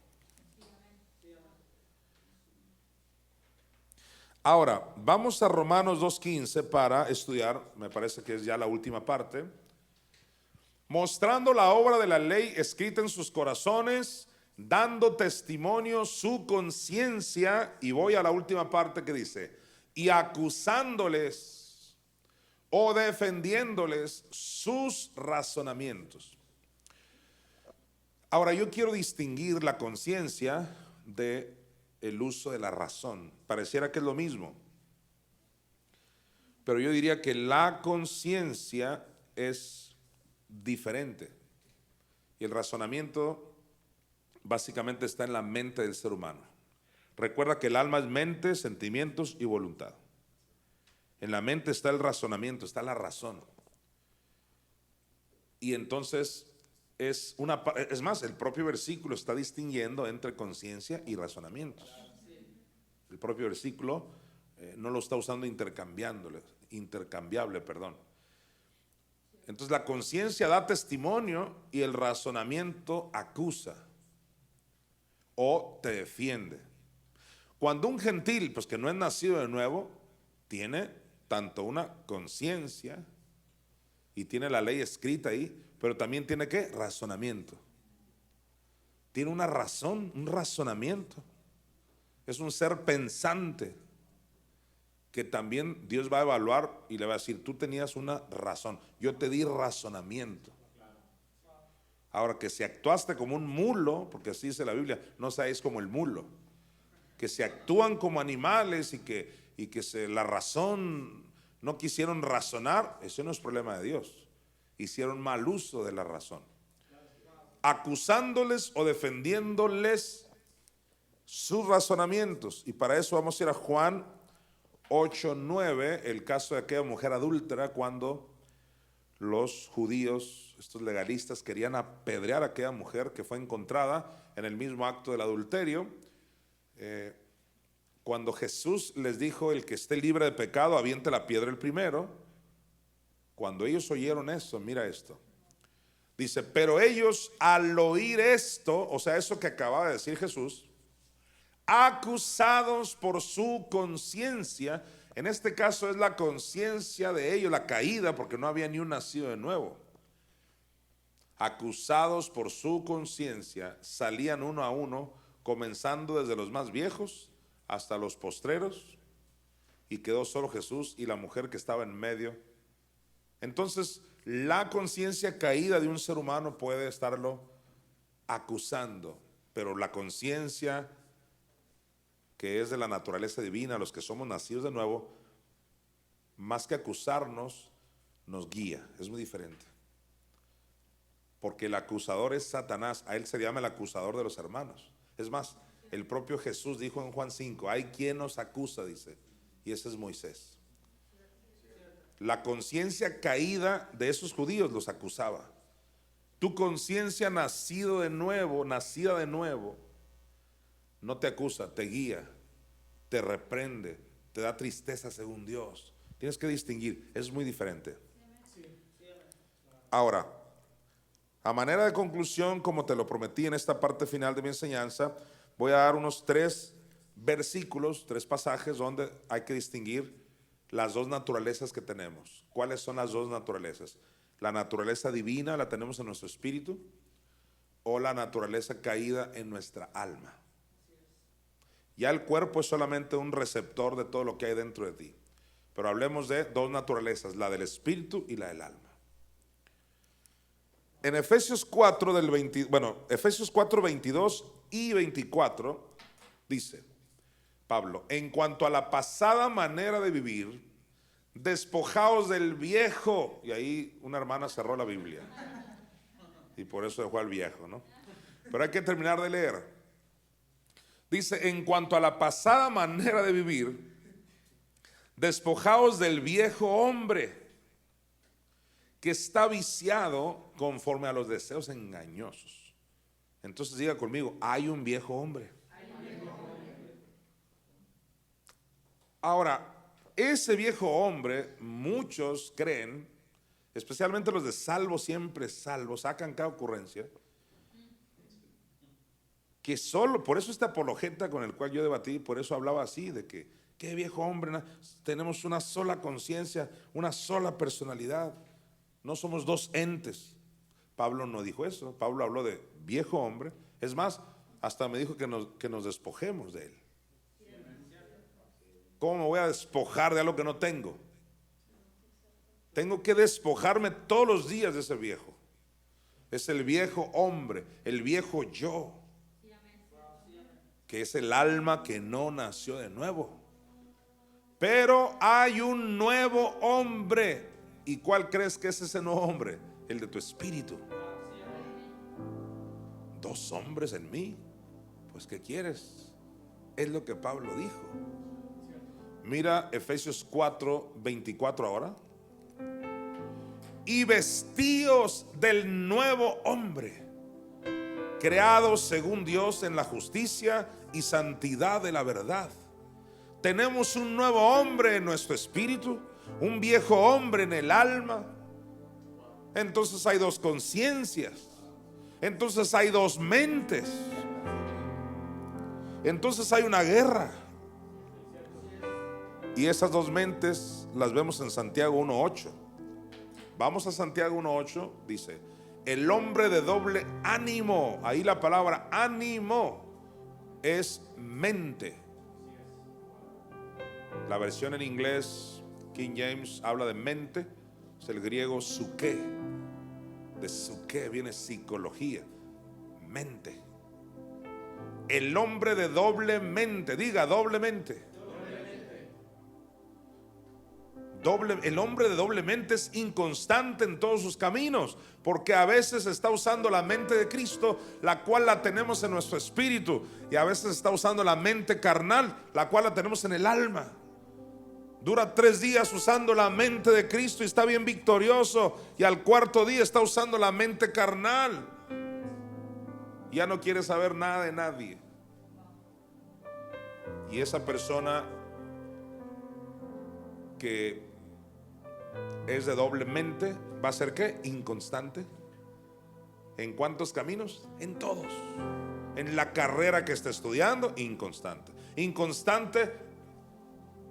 Ahora, vamos a Romanos 2:15 para estudiar, me parece que es ya la última parte, mostrando la obra de la ley escrita en sus corazones, dando testimonio su conciencia, y voy a la última parte que dice, y acusándoles o defendiéndoles sus razonamientos. Ahora, yo quiero distinguir la conciencia de el uso de la razón. Pareciera que es lo mismo, pero yo diría que la conciencia es diferente y el razonamiento básicamente está en la mente del ser humano. Recuerda que el alma es mente, sentimientos y voluntad. En la mente está el razonamiento, está la razón. Y entonces es más, el propio versículo está distinguiendo entre conciencia y razonamientos. El propio versículo no lo está usando intercambiable. Entonces la conciencia da testimonio y el razonamiento acusa o te defiende. Cuando un gentil, pues que no es nacido de nuevo, tiene tanto una conciencia y tiene la ley escrita ahí, pero también tiene ¿qué? Razonamiento. Tiene una razón, un razonamiento. Es un ser pensante que también Dios va a evaluar y le va a decir, tú tenías una razón, yo te di razonamiento. Ahora, que si actuaste como un mulo, porque así dice la Biblia, no seáis como el mulo, que se actúan como animales y que la razón no quisieron razonar, eso no es problema de Dios. Hicieron mal uso de la razón, acusándoles o defendiéndoles sus razonamientos. Y para eso vamos a ir a Juan 8:9, el caso de aquella mujer adúltera, cuando los judíos, estos legalistas, querían apedrear a aquella mujer que fue encontrada en el mismo acto del adulterio. Cuando Jesús les dijo: el que esté libre de pecado, aviente la piedra el primero. Cuando ellos oyeron eso, mira esto. Dice: pero ellos al oír esto, o sea, eso que acababa de decir Jesús, acusados por su conciencia, en este caso es la conciencia de ellos, la caída, porque no había ni un nacido de nuevo. Acusados por su conciencia, salían uno a uno, comenzando desde los más viejos hasta los postreros, y quedó solo Jesús y la mujer que estaba en medio. Entonces, la conciencia caída de un ser humano puede estarlo acusando, pero la conciencia que es de la naturaleza divina, los que somos nacidos de nuevo, más que acusarnos, nos guía. Es muy diferente. Porque el acusador es Satanás, a él se llama el acusador de los hermanos. Es más, el propio Jesús dijo en Juan 5, hay quien nos acusa, dice, y ese es Moisés. La conciencia caída de esos judíos los acusaba. Tu conciencia nacida de nuevo, no te acusa, te guía, te reprende, te da tristeza según Dios. Tienes que distinguir, es muy diferente. Ahora, a manera de conclusión, como te lo prometí en esta parte final de mi enseñanza, voy a dar unos 3 versículos, 3 pasajes donde hay que distinguir las dos naturalezas que tenemos. ¿Cuáles son las dos naturalezas? La naturaleza divina la tenemos en nuestro espíritu, o la naturaleza caída en nuestra alma. Ya el cuerpo es solamente un receptor de todo lo que hay dentro de ti. Pero hablemos de dos naturalezas, la del espíritu y la del alma. En Efesios 4, Efesios 4, 22 y 24 dice Pablo: en cuanto a la pasada manera de vivir, despojaos del viejo. Y ahí una hermana cerró la Biblia y por eso dejó al viejo, ¿no? Pero hay que terminar de leer. Dice: en cuanto a la pasada manera de vivir, despojaos del viejo hombre que está viciado conforme a los deseos engañosos. Entonces diga conmigo: hay un viejo hombre. Ahora, ese viejo hombre, muchos creen, especialmente los de salvo, siempre salvo, sacan cada ocurrencia, que solo, por eso esta apologeta con el cual yo debatí, por eso hablaba así, de que, qué viejo hombre, tenemos una sola conciencia, una sola personalidad, no somos dos entes. Pablo no dijo eso, Pablo habló de viejo hombre, es más, hasta me dijo que nos despojemos de él. ¿Cómo me voy a despojar de algo que no tengo? Tengo que despojarme todos los días de ese viejo. Es el viejo hombre, el viejo yo, que es el alma que no nació de nuevo. Pero hay un nuevo hombre. ¿Y cuál crees que es ese nuevo hombre? El de tu espíritu. Dos hombres en mí. Pues ¿qué quieres? Es lo que Pablo dijo. Mira Efesios 4, 24 ahora. Y vestíos del nuevo hombre, creados según Dios en la justicia y santidad de la verdad. Tenemos un nuevo hombre en nuestro espíritu, un viejo hombre en el alma. Entonces hay dos conciencias, entonces hay dos mentes, entonces hay una guerra. Y esas dos mentes las vemos en Santiago 1:8. Vamos a Santiago 1:8, dice: el hombre de doble ánimo. Ahí la palabra ánimo es mente. La versión en inglés King James habla de mente, es el griego psuké. De psuké viene psicología, mente. El hombre de doble mente, diga doble mente. El hombre de doble mente es inconstante en todos sus caminos, porque a veces está usando la mente de Cristo, la cual la tenemos en nuestro espíritu, y a veces está usando la mente carnal, la cual la tenemos en el alma. Dura 3 días usando la mente de Cristo y está bien victorioso, y al 4.º día está usando la mente carnal. Ya no quiere saber nada de nadie. Y esa persona que es de doble mente va a ser ¿qué? Inconstante. ¿En cuántos caminos? En todos. En la carrera que está estudiando, inconstante. Inconstante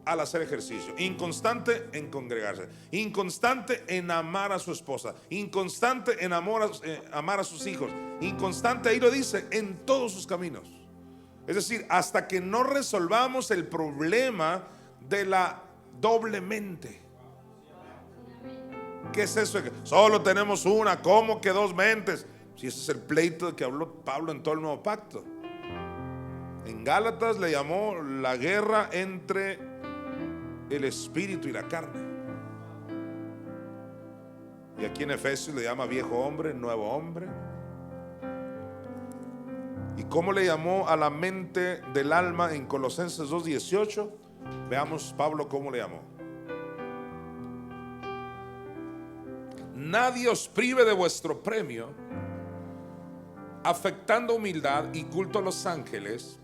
al hacer ejercicio, inconstante en congregarse, inconstante en amar a su esposa, inconstante en amar a sus hijos, inconstante, ahí lo dice, en todos sus caminos. Es decir, hasta que no resolvamos el problema de la doble mente. ¿Qué es eso? Solo tenemos una, ¿cómo que dos mentes? Si ese es el pleito de que habló Pablo en todo el Nuevo Pacto. En Gálatas le llamó la guerra entre el espíritu y la carne. Y aquí en Efesios le llama viejo hombre, nuevo hombre. ¿Y cómo le llamó a la mente del alma en Colosenses 2:18? Veamos Pablo cómo le llamó. Nadie os prive de vuestro premio, afectando humildad y culto a los ángeles,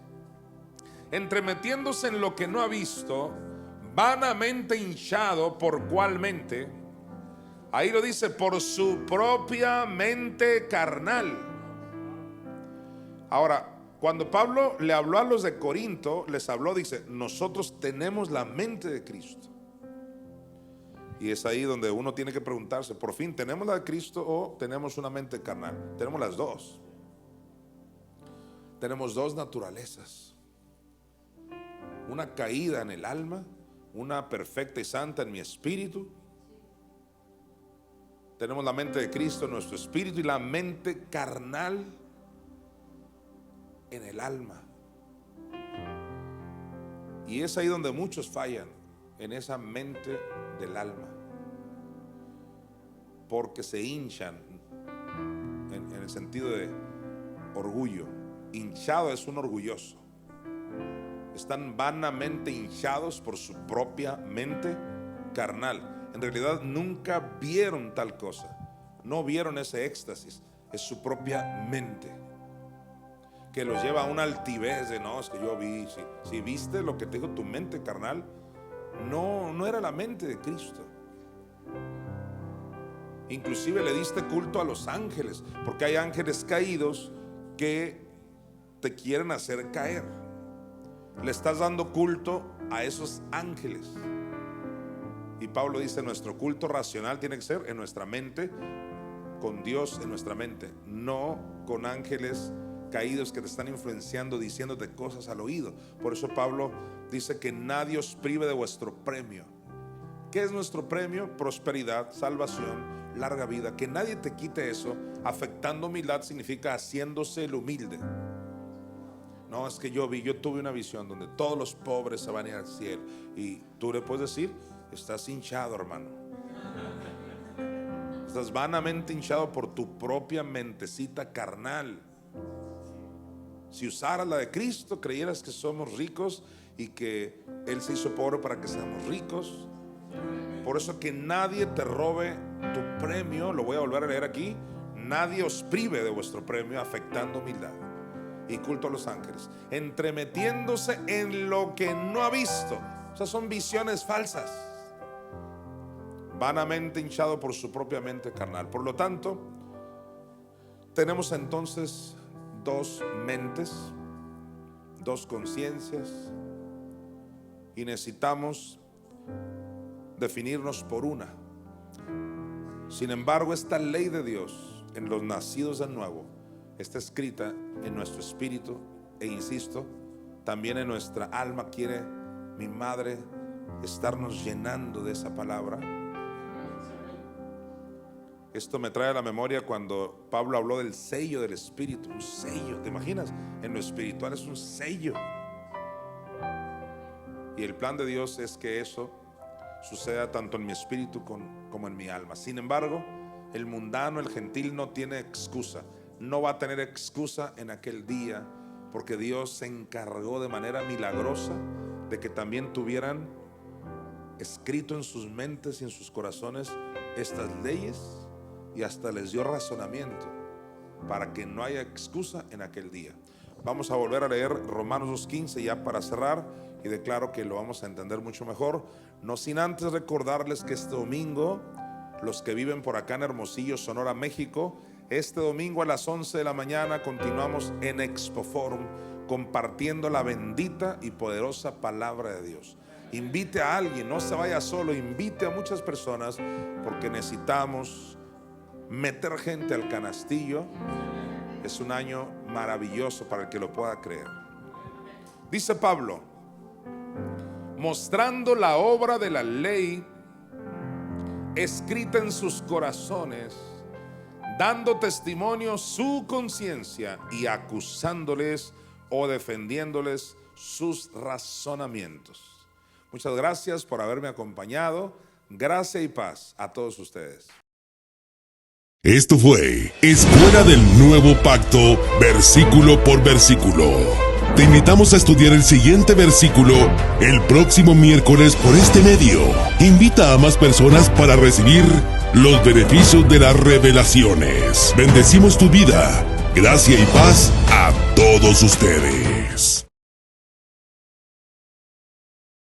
entremetiéndose en lo que no ha visto, vanamente hinchado por cuál mente. Ahí lo dice, por su propia mente carnal. Ahora, cuando Pablo le habló a los de Corinto, les habló, dice, nosotros tenemos la mente de Cristo. Y es ahí donde uno tiene que preguntarse, por fin, ¿tenemos la de Cristo o tenemos una mente carnal? Tenemos las dos. Tenemos dos naturalezas. Una caída en el alma, una perfecta y santa en mi espíritu. Tenemos la mente de Cristo en nuestro espíritu y la mente carnal en el alma. Y es ahí donde muchos fallan, en esa mente del alma, porque se hinchan en el sentido de orgullo. Hinchado es un orgulloso. Están vanamente hinchados por su propia mente carnal. En realidad nunca vieron tal cosa, no vieron ese éxtasis. Es su propia mente que los lleva a una altivez de no, es que yo vi. Si viste lo que te dijo tu mente carnal, no era la mente de Cristo. Inclusive le diste culto a los ángeles, porque hay ángeles caídos que te quieren hacer caer. Le estás dando culto a esos ángeles. Y Pablo dice, nuestro culto racional tiene que ser en nuestra mente, con Dios en nuestra mente, no con ángeles caídos que te están influenciando, diciéndote cosas al oído. Por eso Pablo dice que nadie os prive de vuestro premio. ¿Qué es nuestro premio? Prosperidad, salvación, larga vida. Que nadie te quite eso. Afectando humildad significa haciéndose el humilde. No, es que yo tuve una visión donde todos los pobres se van a ir al cielo. Y tú le puedes decir, estás hinchado, hermano. Estás vanamente hinchado por tu propia mentecita carnal. Si usaras la de Cristo, creyeras que somos ricos y que Él se hizo pobre para que seamos ricos. Por eso que nadie te robe tu premio. Lo voy a volver a leer aquí. Nadie os prive de vuestro premio, afectando humildad y culto a los ángeles, entremetiéndose en lo que no ha visto. O sea, son visiones falsas, vanamente hinchado por su propia mente carnal. Por lo tanto, tenemos entonces dos mentes, dos conciencias, y necesitamos definirnos por una. Sin embargo, esta ley de Dios en los nacidos de nuevo está escrita en nuestro espíritu, e insisto, también en nuestra alma. Quiere mi madre estarnos llenando de esa palabra. Esto me trae a la memoria cuando Pablo habló del sello del espíritu. Un sello, ¿te imaginas? En lo espiritual es un sello. Y el plan de Dios es que eso suceda tanto en mi espíritu como en mi alma. Sin embargo, el mundano, el gentil no tiene excusa. No va a tener excusa en aquel día, porque Dios se encargó de manera milagrosa de que también tuvieran escrito en sus mentes y en sus corazones estas leyes, y hasta les dio razonamiento para que no haya excusa en aquel día. Vamos a volver a leer Romanos 2:15 ya para cerrar, y declaro que lo vamos a entender mucho mejor. No sin antes recordarles que este domingo, los que viven por acá en Hermosillo, Sonora, México, este domingo a las 11 de la mañana continuamos en Expo Forum compartiendo la bendita y poderosa palabra de Dios. Invite a alguien, no se vaya solo, invite a muchas personas, porque necesitamos meter gente al canastillo. Es un año maravilloso para el que lo pueda creer. Dice Pablo, mostrando la obra de la ley escrita en sus corazones, dando testimonio su conciencia y acusándoles o defendiéndoles sus razonamientos. Muchas gracias por haberme acompañado. Gracia y paz a todos ustedes. Esto fue Escuela del Nuevo Pacto, versículo por versículo. Te invitamos a estudiar el siguiente versículo el próximo miércoles por este medio. Invita a más personas para recibir los beneficios de las revelaciones. Bendecimos tu vida. Gracia y paz a todos ustedes.